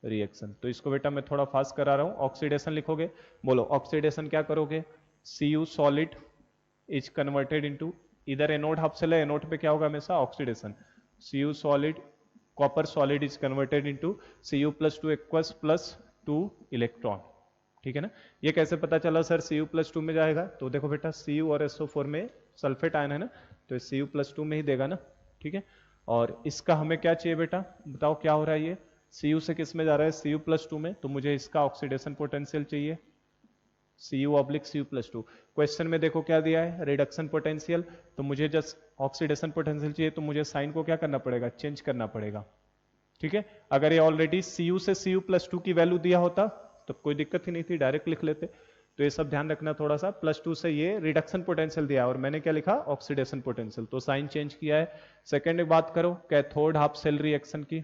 reaction. तो इसको बेटा मैं थोड़ा फास्ट करा रहा हूं, ऑक्सीडेशन लिखोगे, बोलो ऑक्सीडेशन क्या करोगे, Cu solid is converted into, इधर एनोड हाफ सेल है, एनोड पे क्या होगा हमेशा oxidation, Cu solid, copper solid is converted into Cu plus two aqueous plus 2 electron. ठीक है ना। ये कैसे पता चला सर Cu प्लस 2 में जाएगा, तो देखो बेटा Cu और SO4 में सल्फेट आयन है ना, तो Cu प्लस 2 में ही देगा ना। ठीक है, और इसका हमें क्या चाहिए बेटा, बताओ क्या हो रहा है, ये Cu से किस में जा रहा है, Cu प्लस 2 में, तो मुझे इसका ऑक्सीडेशन पोटेंशियल चाहिए Cu oblique Cu plus 2। Question में देखो क्या दिया है, रिडक्शन पोटेंशियल, तो मुझे जस्ट ऑक्सीडेशन पोटेंशियल चाहिए, तो मुझे साइन को क्या करना पड़ेगा, चेंज करना पड़ेगा। ठीक है, अगर ये ऑलरेडी Cu से Cu प्लस 2 की वैल्यू दिया होता तो कोई दिक्कत ही नहीं थी, डायरेक्ट लिख लेते। तो ये सब ध्यान रखना थोड़ा सा, प्लस 2 से ये रिडक्शन पोटेंशियल दिया और मैंने क्या लिखा, ऑक्सीडेशन पोटेंशियल, तो साइन चेंज किया है। सेकेंड बात करो कैथोड हाफ सेल रिएक्शन की,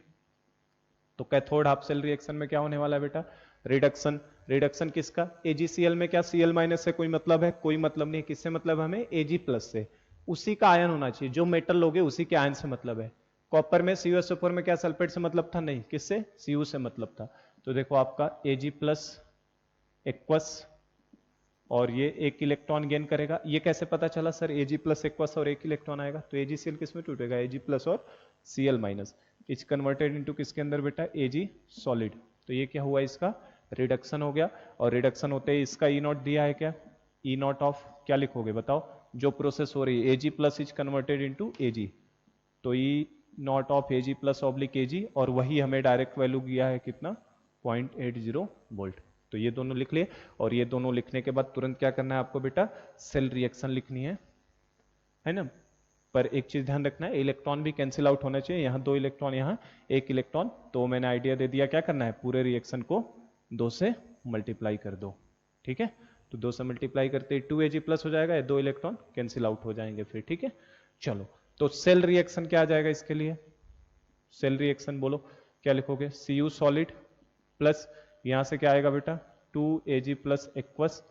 तो कैथोड हाफ सेल रिएक्शन में क्या होने वाला है बेटा, रिडक्शन। रिडक्शन किसका, AgCl में क्या Cl माइनस से कोई मतलब है, कोई मतलब नहीं, किससे मतलब है हमें, Ag प्लस से, उसी का आयन होना चाहिए, जो मेटल लोगे उसी के आयन से मतलब है। कॉपर में CuSO4 में क्या सल्फेट से मतलब था, नहीं, किससे, Cu से मतलब था। तो देखो आपका Ag प्लस एक्वस, और ये एक इलेक्ट्रॉन गेन करेगा। ये कैसे पता चला सर, Ag प्लस एक्वस और एक इलेक्ट्रॉन आएगा, तो AgCl किस में टूटेगा, Ag प्लस और Cl minus, is converted into किसके अंदर बेटा, Ag सॉलिड। तो ये क्या हुआ, इसका रिडक्शन हो गया, और रिडक्शन होते ही इसका ई नॉट दिया है क्या, ई नॉट ऑफ क्या लिखोगे बताओ, जो प्रोसेस हो रही है Ag plus is converted into Ag, तो E naught of Ag plus oblique Ag, और वही हमें डायरेक्ट वैल्यू दिया है कितना, 0.80 वोल्ट। तो ये दोनों लिख लिए, और ये दोनों लिखने के बाद तुरंत क्या करना है आपको बेटा, सेल रिएक्शन लिखनी है ना। पर एक चीज ध्यान रखना है, इलेक्ट्रॉन भी कैंसिल आउट होना चाहिए, यहाँ 2 इलेक्ट्रॉन, यहाँ 1 इलेक्ट्रॉन, तो मैंने आइडिया दे दिया क्या करना है, पूरे रिएक्शन को 2 से मल्टीप्लाई कर दो। ठीक है, तो 2 से मल्टीप्लाई करते ही 2Ag प्लस हो जाएगा, 2 इलेक्ट्रॉन कैंसिल आउट हो जाएंगे फिर। ठीक है, चलो, तो सेल रिएक्शन क्या आ जाएगा इसके लिए, सेल रिएक्शन बोलो क्या लिखोगे, Cu सॉलिड प्लस, यहां से क्या आएगा बेटा, 2Ag plus aqueous,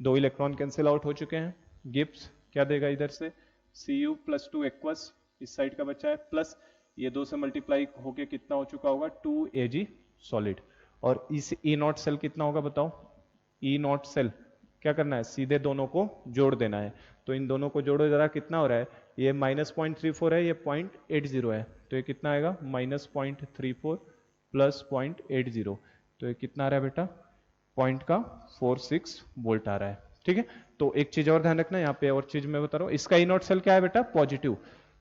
2 electron cancel out हो चुके हैं, गिब्स क्या देगा इधर से, Cu प्लस 2 एक्वस, इस साइड का बच्चा है, प्लस ये 2 से मल्टीप्लाई होके कितना हो चुका होगा, 2Ag सॉलिड, और इस ई नॉट सेल कितना होगा बताओ, ई नॉट सेल क्या करना है, सीधे दोनों को जोड़ देना है, तो इन दोनों को जोड़ो जरा, कितना हो रहा है, ये -0.34 है, ये 0.80 है, तो ये कितना आएगा, -0.34 प्लस 0.80, तो ये कितना आ रहा है बेटा, पॉइंट का 46 वोल्ट आ रहा है। ठीक है, तो एक चीज और ध्यान रखना, यहाँ पे और चीज मैं बता रहा हूँ, इसका ई नॉट सेल क्या है बेटा, पॉजिटिव।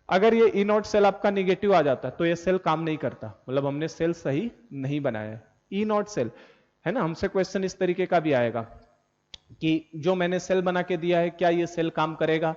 अगर ये ई नॉट सेल आपका निगेटिव आ जाता तो ये सेल काम नहीं करता, मतलब हमने सेल सही नहीं बनाया है। ई नॉट सेल है ना, हमसे क्वेश्चन इस तरीके का भी आएगा कि जो मैंने सेल बना के दिया है, क्या ये सेल काम करेगा,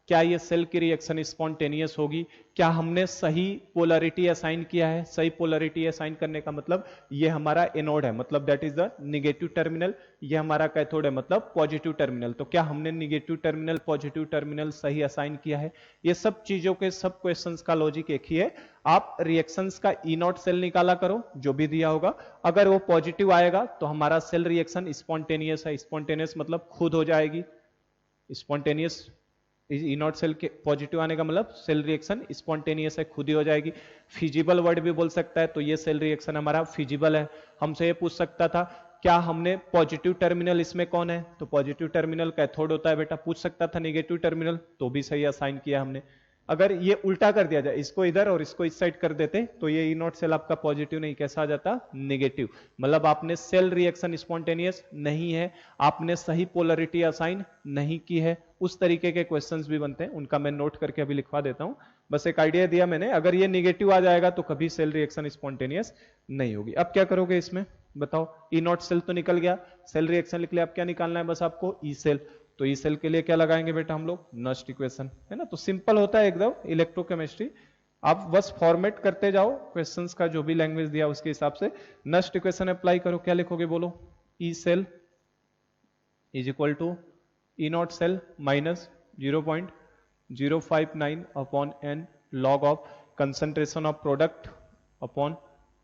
क्या ये सेल की रिएक्शन स्पॉन्टेनियस होगी, क्या हमने सही पोलरिटी असाइन किया है। सही पोलरिटी असाइन करने का मतलब ये हमारा एनोड है, मतलब that is the negative terminal, ये हमारा कैथोड है मतलब पॉजिटिव टर्मिनल, तो क्या हमने निगेटिव टर्मिनल पॉजिटिव टर्मिनल सही असाइन किया है। ये सब चीजों के सब क्वेश्चंस का लॉजिक एक ही है, आप रिएक्शंस का ई नॉट सेल निकाला करो जो भी दिया होगा, अगर वो पॉजिटिव आएगा तो हमारा सेल रिएक्शन स्पॉन्टेनियस है, स्पॉन्टेनियस मतलब खुद हो जाएगी, स्पॉन्टेनियस ई नॉट सेल के पॉजिटिव आने का मतलब सेल रिएक्शन स्पॉन्टेनियस है, खुद ही हो जाएगी। फिजिबल वर्ड भी बोल सकता है, तो ये सेल रिएक्शन हमारा फिजिबल है। हमसे ये पूछ सकता था क्या हमने पॉजिटिव टर्मिनल इसमें कौन है, तो पॉजिटिव टर्मिनल कैथोड होता है बेटा, पूछ सकता था निगेटिव टर्मिनल, तो भी सही असाइन किया हमने। अगर ये उल्टा कर दिया जाए, इसको इधर और इसको इस साइड कर देते, तो ये ई नॉट सेल आपका पॉजिटिव नहीं, कैसा आ जाता, नेगेटिव, मतलब आपने सेल रिएक्शन स्पॉन्टेनियस नहीं है, आपने सही पोलरिटी असाइन नहीं की है। उस तरीके के क्वेश्चंस भी बनते हैं, उनका मैं नोट करके अभी लिखवा देता हूं, बस एक आइडिया दिया मैंने। अगर ये निगेटिव आ जाएगा तो कभी सेल रिएक्शन स्पॉन्टेनियस नहीं होगी। अब क्या करोगे इसमें बताओ, ई नॉट सेल तो निकल गया, सेल रिएक्शन लिख लिया, अब क्या निकालना है बस आपको, ई सेल। तो ई सेल के लिए क्या लगाएंगे बेटा हम लोग, नस्ट इक्वेशन, है ना। तो सिंपल होता है एकदम इलेक्ट्रोकेमिस्ट्री, आप बस फॉर्मेट करते जाओ क्वेश्चंस का, जो भी लैंग्वेज दिया उसके हिसाब से नस्ट इक्वेशन अप्लाई करो। क्या लिखोगे बोलो, E cell is equal to E naught cell minus 0.059 upon n log of concentration of product upon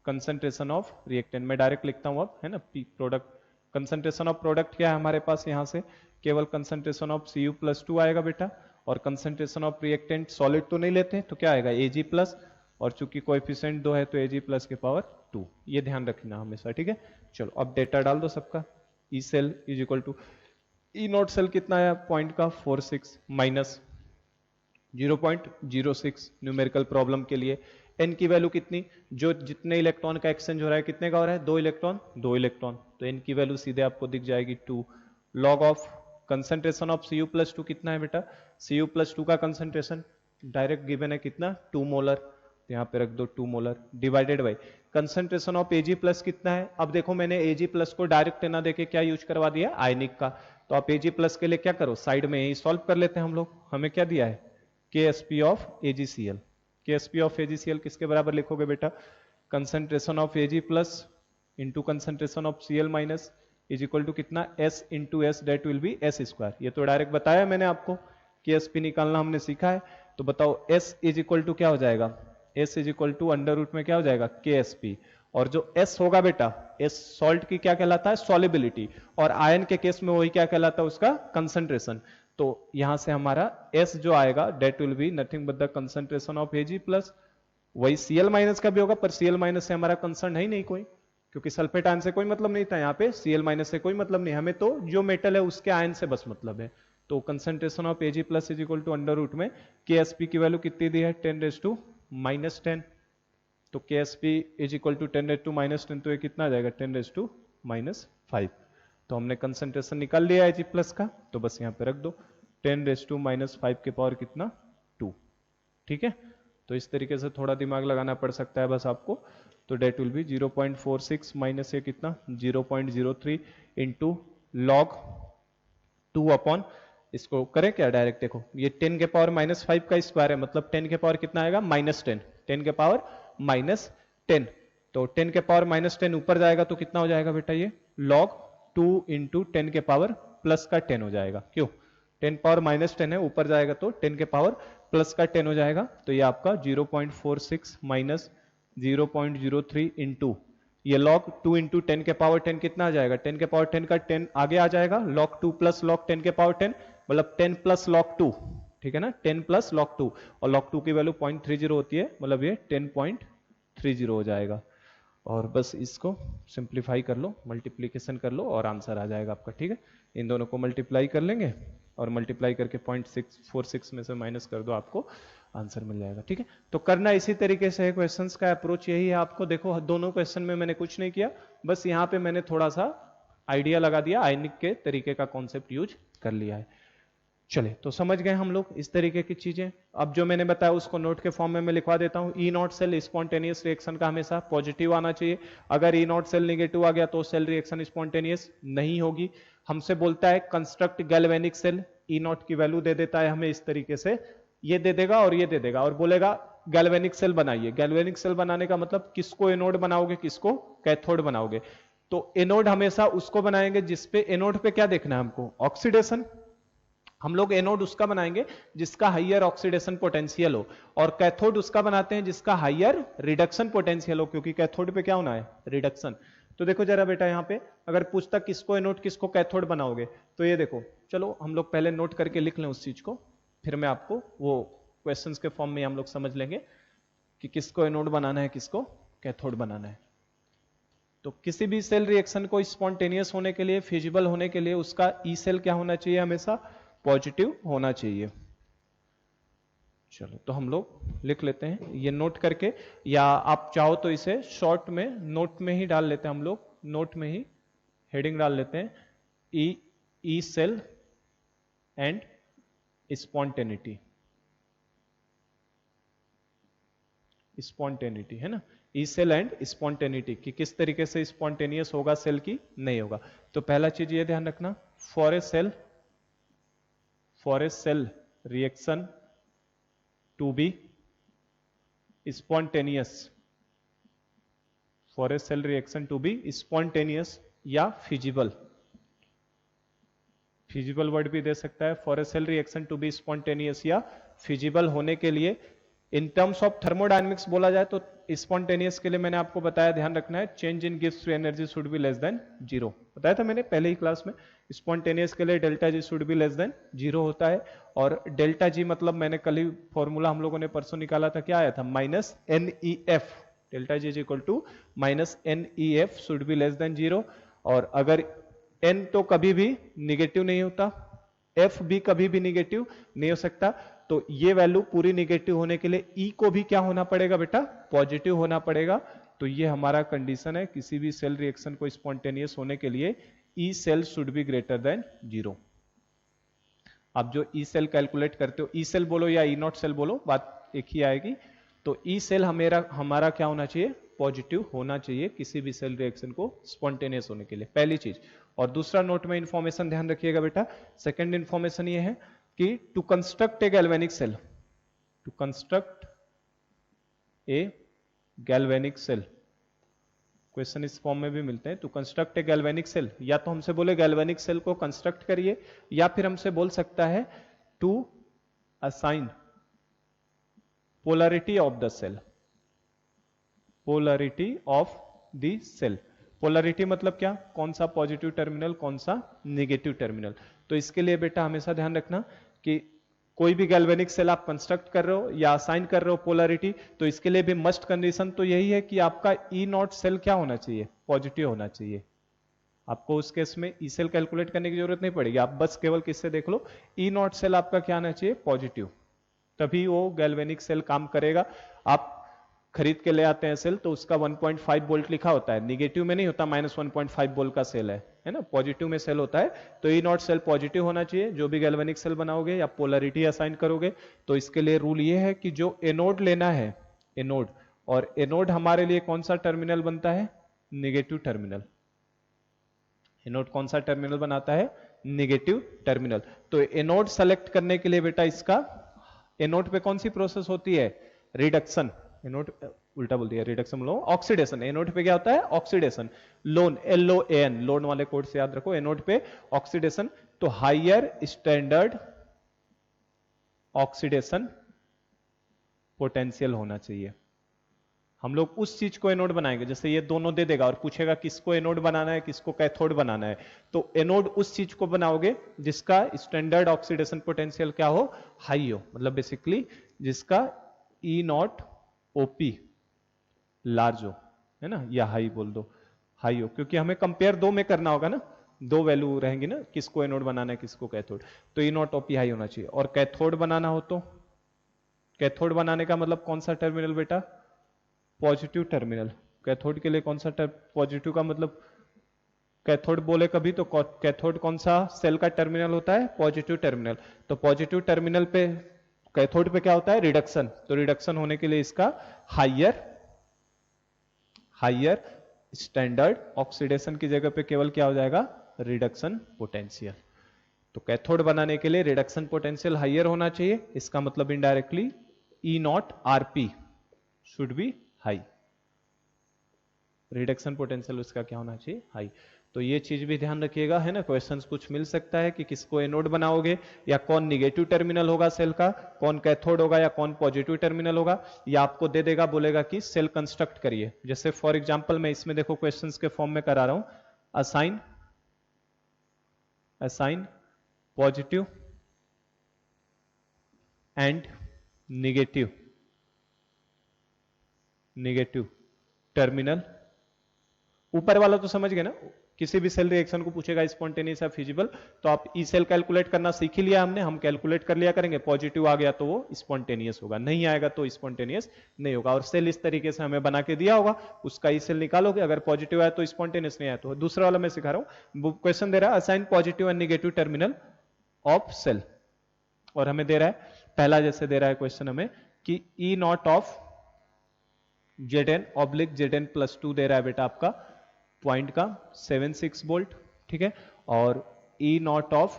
concentration of reactant. मैं डायरेक्ट लिखता हूं अब, है ना, P product, concentration of product क्या है हमारे पास, यहां से केवल कंसंट्रेशन ऑफ Cu प्लस 2 आएगा बेटा, और कंसंट्रेशन ऑफ रिएक्टेंट सॉलिड तो नहीं लेते, तो क्या आएगा Ag प्लस, और चूंकि कोएफिशिएंट 2 है तो Ag प्लस के पावर 2, ये ध्यान रखना हमेशा। ठीक है, चलो अब डेटा डाल दो सबका, E cell is equal to E naught cell कितना है पॉइंट का 46 माइनस 0.06 न्यूमेरिकल प्रॉब्लम के लिए n की वैल्यू कितनी, जो जितने इलेक्ट्रॉन का एक्सचेंज हो रहा है कितने का हो रहा है, 2 इलेक्ट्रॉन 2 इलेक्ट्रॉन, तो n की वैल्यू सीधे आपको दिख जाएगी 2 log of concentration of Cu plus 2 कितना है बेटा, Cu प्लस 2 का कंसंट्रेशन डायरेक्ट गिवन है कितना 2 मोलर, तो यहाँ पे रख दो 2 molar divided by concentration of Ag plus कितना है। अब देखो मैंने Ag प्लस को डायरेक्ट ना देके क्या यूज करवा दिया आयनिक का, तो आप Ag प्लस के लिए क्या करो साइड में ही सॉल्व कर लेते हैं हम लोग। हमें क्या दिया है KSP of AgCl, KSP of AgCl किसके बराबर लिखोगे बेटा, concentration of Ag plus into concentration of Cl minus is equal to कितना S into S that will be S square. ये तो डायरेक्ट बताया मैंने आपको, KSP निकालना हमने सीखा है, तो बताओ S इज इक्वल टू क्या हो जाएगा, S is equal to under root में क्या हो जाएगा KSP, और जो S होगा बेटा S सॉल्ट की क्या कहलाता है सॉलिबिलिटी, और आयन के केस में वही क्या कहलाता है उसका कंसंट्रेशन। तो यहां से हमारा S जो आएगा that will be nothing but the concentration of Ag plus वही Cl माइनस का भी होगा, पर Cl माइनस से हमारा कंसर्न है ही नहीं कोई, क्योंकि सल्फेट आयन से कोई मतलब नहीं था, यहाँ पे Cl माइनस से कोई मतलब नहीं, हमें तो जो मेटल है उसके आयन से बस मतलब है। तो concentration of Ag plus is equal to under root में KSP की वैल्यू कितनी दी है 10⁻⁻10, तो KSP इज इक्वल टू 10⁻⁻10, तो ये कितना आ जाएगा 10⁻⁻5। तो हमने कंसंट्रेशन निकाल लिया Ag प्लस का, तो बस यहाँ पे रख दो 10⁻⁻5 के पावर कितना 2, ठीक है। तो इस तरीके से थोड़ा दिमाग लगाना पड़ सकता है बस आपको, तो डेट विल बी 0.46 माइनस ये कितना 0.03 इंटू लॉग 2 अपॉन, इसको करें क्या डायरेक्ट, देखो ये 10 के पावर -5 का स्क्वायर है, मतलब 10 के पावर कितना आएगा -10, 10 के पावर -10, तो 10 के पावर -10 ऊपर जाएगा तो कितना हो जाएगा बेटा ये log 2 इंटू 10 के पावर प्लस का 10 हो जाएगा, क्यों 10 पावर -10 है ऊपर जाएगा तो 10 के पावर प्लस का 10 हो जाएगा, तो ये आपका 0.46 माइनस 0.03 इंटू ये log 2 इंटू 10 के पावर 10 कितना आ जाएगा, 10 के पावर 10 का 10 आगे आ जाएगा, log 2 प्लस log 10 के पावर 10 मतलब 10 प्लस log 2, ठीक है ना 10 प्लस log 2, और log 2 की वैल्यू 0.30 होती है, मतलब ये 10.30 हो जाएगा। और बस इसको सिंप्लीफाई कर लो, मल्टीप्लीकेशन कर लो और आंसर आ जाएगा आपका, ठीक है। इन दोनों को मल्टीप्लाई कर लेंगे और मल्टीप्लाई करके 0.646 में से माइनस कर दो, आपको आंसर मिल जाएगा, ठीक है। तो करना इसी तरीके से है, क्वेश्चंस का अप्रोच यही है आपको। देखो दोनों क्वेश्चन में मैंने कुछ नहीं किया, बस यहाँ पे मैंने थोड़ा सा आइडिया लगा दिया, आयनिक के तरीके का कॉन्सेप्ट यूज कर लिया है। चले तो समझ गए हम लोग इस तरीके की चीजें। अब जो मैंने बताया उसको नोट के फॉर्म में मैं लिखवा देता हूं। ई नॉट सेल स्पॉन्टेनियस रिएक्शन का हमेशा पॉजिटिव आना चाहिए, अगर ई नॉट सेल निगेटिव आ गया तो सेल रिएक्शन स्पॉन्टेनियस नहीं होगी। हमसे बोलता है construct galvanic cell, E naught की वैल्यू दे देता है हमें इस तरीके से, ये दे देगा और ये दे देगा, और बोलेगा गैल्वेनिक सेल बनाइए। गैल्वेनिक सेल बनाने का मतलब किसको एनोड बनाओगे, किसको कैथोड बनाओगे। तो एनोड हमेशा उसको बनाएंगे जिसपे, एनोड पे क्या देखना है हमको, ऑक्सीडेशन। हम लोग एनोड उसका बनाएंगे जिसका हाइयर ऑक्सीडेशन पोटेंशियल हो, और कैथोड उसका बनाते हैं जिसका हाइयर रिडक्शन पोटेंशियल हो, क्योंकि कैथोड पे क्या होना है रिडक्शन। तो देखो जरा बेटा यहाँ पे अगर पूछता किसको एनोड किसको कैथोड बनाओगे, तो ये देखो, चलो हम लोग पहले नोट करके लिख लें उस चीज को, फिर मैं आपको वो क्वेश्चंस के फॉर्म में हम लोग समझ लेंगे कि किसको एनोड बनाना है किसको कैथोड बनाना है। तो किसी भी सेल रिएक्शन को स्पॉन्टेनियस होने के लिए, फिजिबल होने के लिए, उसका ई सेल क्या होना चाहिए, हमेशा पॉजिटिव होना चाहिए। चलो तो हम लोग लिख लेते हैं ये नोट करके, या आप चाहो तो इसे शॉर्ट में नोट में ही डाल लेते हैं हम लोग, नोट में ही हेडिंग डाल लेते हैं E cell and spontaneity, spontaneity है ना, ई सेल एंड स्पॉन्टेनिटी, कि किस तरीके से स्पॉन्टेनियस होगा सेल की नहीं होगा। तो पहला चीज ये ध्यान रखना, for a cell reaction to be spontaneous, for a cell reaction to be spontaneous या फिजिबल, फिजिबल वर्ड भी दे सकता है, for a cell reaction to be spontaneous या फिजिबल होने के लिए इन टर्म्स ऑफ थर्मोडायनेमिक्स बोला जाए तो स्पॉन्टेनियस के लिए मैंने आपको बताया, ध्यान रखना है, change in gives free energy should be less than 0, बताया था मैंने पहले ही क्लास में। स्पॉन्टेनियस के लिए delta G should be less than 0 होता है, और डेल्टा जी मतलब मैंने कल ही फॉर्मूला हम लोगों ने परसों निकाला था, क्या आया था -NEF, delta G is equal to -NEF should be less than 0। और अगर एन तो कभी भी निगेटिव नहीं होता, एफ भी कभी भी निगेटिव नहीं हो सकता, तो ये वैल्यू पूरी निगेटिव होने के लिए ई को भी क्या होना पड़ेगा बेटा, पॉजिटिव होना पड़ेगा। तो ये हमारा कंडीशन है किसी भी सेल रिएक्शन को स्पॉन्टेनियस होने के लिए, E cell should be greater than 0। आप जो ई सेल कैलकुलेट करते हो, ई सेल बोलो या ई नॉट सेल बोलो, बात एक ही आएगी। तो ई सेल हमारा क्या होना चाहिए, पॉजिटिव होना चाहिए किसी भी सेल रिएक्शन को स्पॉन्टेनियस होने के लिए, पहली चीज। और दूसरा नोट में इंफॉर्मेशन ध्यान रखिएगा बेटा, सेकंड इंफॉर्मेशन ये है कि to construct a galvanic cell, to construct a galvanic cell, question इस फॉर्म में भी मिलते हैं, to construct a galvanic cell, या तो हमसे बोले गैल्वेनिक सेल को कंस्ट्रक्ट करिए, या फिर हमसे बोल सकता है to assign polarity of the cell, polarity of the cell. Polarity मतलब क्या, कौन सा पॉजिटिव टर्मिनल कौन सा निगेटिव टर्मिनल। तो इसके लिए बेटा हमेशा ध्यान रखना कि कोई भी गैल्वेनिक सेल आप कंस्ट्रक्ट कर रहे हो या असाइन कर रहे हो पोलरिटी, तो इसके लिए भी मस्ट कंडीशन तो यही है कि आपका ई नॉट सेल क्या होना चाहिए, पॉजिटिव होना चाहिए। आपको उस केस में ई सेल कैलकुलेट करने की जरूरत नहीं पड़ेगी, आप बस केवल किससे देख लो, ई नॉट सेल आपका क्या आना चाहिए, पॉजिटिव, तभी वो गैल्वेनिक सेल काम करेगा। आप खरीद के ले आते हैं सेल तो उसका 1.5 वोल्ट लिखा होता है, निगेटिव में नहीं होता, -1.5 वोल्ट का सेल है ना, पॉजिटिव में सेल होता है। तो ई नॉट सेल पॉजिटिव होना चाहिए जो भी गैल्वेनिक सेल बनाओगे या पोलरिटी असाइन करोगे। तो इसके लिए रूल ये है कि जो एनोड लेना है, एनोड, और एनोड हमारे लिए कौन सा टर्मिनल बनता है, निगेटिव टर्मिनल। एनोड कौन सा टर्मिनल बनाता है, निगेटिव टर्मिनल। तो एनोड सेलेक्ट करने के लिए बेटा इसका, एनोड पे कौन सी प्रोसेस होती है, रिडक्शन, एनोड उल्टा बोल दिया, रिडक्शन बोलो, ऑक्सीडेशन। एनोड पे क्या होता है, ऑक्सीडेशन। लोन, LOAN, लोन वाले कोड से याद रखो, एनोड पे ऑक्सीडेशन। तो हायर स्टैंडर्ड ऑक्सीडेशन पोटेंशियल होना चाहिए। हम लोग उस चीज को एनोड बनाएंगे, जैसे ये दोनों दे देगा और पूछेगा किसको एनोड बनाना है किसको कैथोड बनाना है, तो एनोड उस चीज को बनाओगे जिसका स्टैंडर्ड ऑक्सीडेशन पोटेंशियल क्या हो, हाई हो, मतलब बेसिकली जिसका ई नॉट ओपी लार्ज हो, है ना, या हाई बोल दो, हाई हो, क्योंकि हमें कंपेयर दो में करना होगा ना, दो वैल्यू रहेंगी ना, किसको एनोड बनाना है किसको कैथोड। तो ई नॉट ओपी हाई होना चाहिए। और कैथोड बनाना हो तो, कैथोड बनाने का मतलब कौन सा टर्मिनल बेटा, पॉजिटिव टर्मिनल। कैथोड के लिए कौन सा पॉजिटिव का मतलब, कैथोड बोले कभी तो कैथोड कौन सा सेल का टर्मिनल होता है, पॉजिटिव टर्मिनल। तो पॉजिटिव टर्मिनल पे, कैथोड पे क्या होता है, रिडक्शन। तो रिडक्शन होने के लिए इसका हाइयर, हाइयर स्टैंडर्ड ऑक्सीडेशन की जगह पे केवल क्या हो जाएगा, रिडक्शन पोटेंशियल। तो कैथोड बनाने के लिए रिडक्शन पोटेंशियल हाइयर होना चाहिए, इसका मतलब indirectly E naught RP should be high, reduction potential उसका क्या होना चाहिए, हाई। तो ये चीज भी ध्यान रखिएगा, है ना, क्वेश्चंस कुछ मिल सकता है कि किसको एनोड बनाओगे, या कौन निगेटिव टर्मिनल होगा सेल का, कौन कैथोड होगा या कौन पॉजिटिव टर्मिनल होगा, या आपको दे देगा, बोलेगा कि सेल कंस्ट्रक्ट करिए। जैसे फॉर एग्जांपल मैं इसमें देखो क्वेश्चंस के फॉर्म में करा रहा हूं, assign, assign positive and negative, negative terminal. ऊपर वाला तो समझ गए ना, किसी भी सेल रिएक्शन को पूछेगा स्पॉन्टेनियस या फिजिबल, तो आप ई सेल कैलकुलेट करना सीख ही लिया हमने, हम कैलकुलेट कर लिया करेंगे, पॉजिटिव आ गया तो वो स्पॉन्टेनियस होगा, नहीं आएगा तो स्पॉन्टेनियस नहीं होगा। और सेल इस तरीके से हमें बना के दिया होगा, उसका ई सेल निकालोगे, अगर पॉजिटिव आया तो स्पॉन्टेनियस, नहीं आया तो। दूसरा वाला मैं सिखा रहा हूं, क्वेश्चन दे रहा है assign positive and negative terminal of cell, और हमें दे रहा है, पहला जैसे दे रहा है क्वेश्चन हमें कि E naught of Zn oblique Zn+2 दे रहा है बेटा आपका पॉइंट का 76 वोल्ट, ठीक है, और E naught of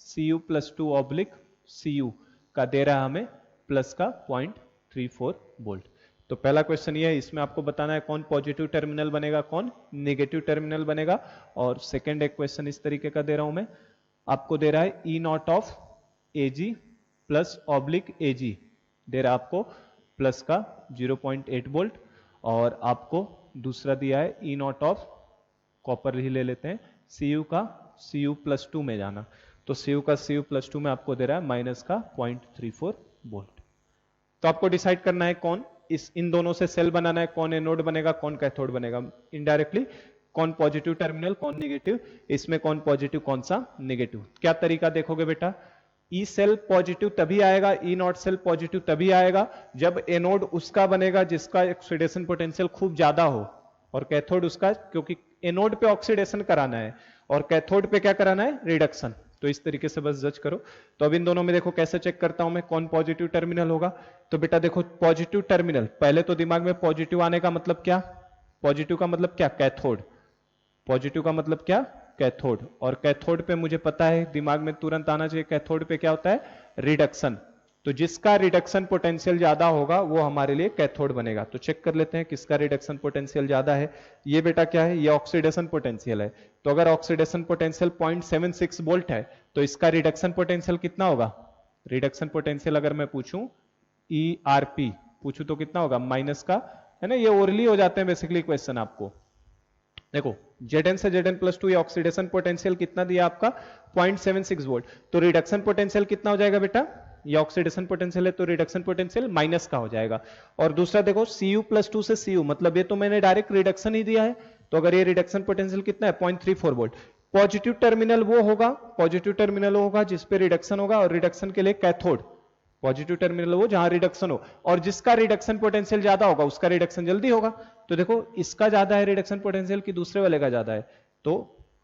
Cu+2 oblique Cu का दे रहा है हमें प्लस का 0.34 वोल्ट। तो पहला क्वेश्चन ये है, इसमें आपको बताना है कौन पॉजिटिव टर्मिनल बनेगा कौन निगेटिव टर्मिनल बनेगा। और सेकंड एक क्वेश्चन इस तरीके का दे रहा हूं मैं, आपको दे रहा है E naught of Ag plus oblique Ag दे रहा है आपको प्लस का 0.8 वोल्ट, और आपको दूसरा दिया है ई नॉट ऑफ, कॉपर ही ले लेते हैं, Cu का Cu+2 में जाना, तो Cu का Cu+2 में आपको दे रहा है माइनस का 0.34 वोल्ट। तो आपको डिसाइड करना है कौन, इन दोनों से सेल बनाना है, कौन एनोड बनेगा कौन कैथोड बनेगा। इनडायरेक्टली कौन पॉजिटिव टर्मिनल कौन निगेटिव, इसमें कौन पॉजिटिव कौन सा निगेटिव। क्या तरीका देखोगे बेटा, ई सेल पॉजिटिव तभी आएगा, ई नॉट सेल पॉजिटिव तभी आएगा जब एनोड उसका बनेगा जिसका ऑक्सीडेशन पोटेंशियल खूब ज्यादा हो, और कैथोड उसका, क्योंकि एनोड पे ऑक्सीडेशन कराना है और कैथोड पे क्या कराना है, रिडक्शन। तो इस तरीके से बस जज करो। तो अब इन दोनों में देखो कैसे चेक करता हूं मैं कौन पॉजिटिव टर्मिनल होगा। तो बेटा देखो पॉजिटिव टर्मिनल, पहले तो दिमाग में पॉजिटिव आने का मतलब क्या, पॉजिटिव का मतलब क्या, कैथोड। पॉजिटिव का मतलब क्या, कैथोड। और कैथोड पे मुझे पता है, दिमाग में तुरंत आना चाहिए, कैथोड पे क्या होता है, रिडक्शन। तो जिसका रिडक्शन पोटेंशियल ज्यादा होगा वो हमारे लिए कैथोड बनेगा। तो चेक कर लेते हैं किसका रिडक्शन पोटेंशियल ज्यादा है। ये बेटा क्या है, ये ऑक्सीडेशन पोटेंशियल है। तो अगर ऑक्सीडेशन पोटेंशियल 0.76 वोल्ट है तो इसका रिडक्शन पोटेंशियल कितना होगा, रिडक्शन पोटेंशियल अगर मैं पूछूं ERP पूछूं तो कितना होगा, माइनस का, है ना, ये ओरली हो जाते हैं बेसिकली क्वेश्चन आपको। देखो Zn से Zn+2 ये ऑक्सीडेशन पोटेंशियल कितना दिया आपका, 0.76 वोल्ट। तो रिडक्शन पोटेंशियल कितना हो जाएगा बेटा, ये ऑक्सीडेशन पोटेंशियल है तो रिडक्शन पोटेंशियल माइनस का हो जाएगा। और दूसरा देखो Cu+2 से Cu, मतलब ये तो मैंने डायरेक्ट रिडक्शन ही दिया है, तो अगर ये रिडक्शन पोटेंशियल कितना है, 0.34 वोल्ट। पॉजिटिव टर्मिनल वो होगा, पॉजिटिव टर्मिनल होगा जिसपे रिडक्शन होगा, और रिडक्शन के लिए कैथोड। पॉजिटिव टर्मिनल वो जहां रिडक्शन हो, और जिसका रिडक्शन पोटेंशियल ज्यादा होगा उसका रिडक्शन जल्दी होगा। तो देखो इसका ज्यादा है रिडक्शन पोटेंशियल कि दूसरे वाले का ज्यादा है, तो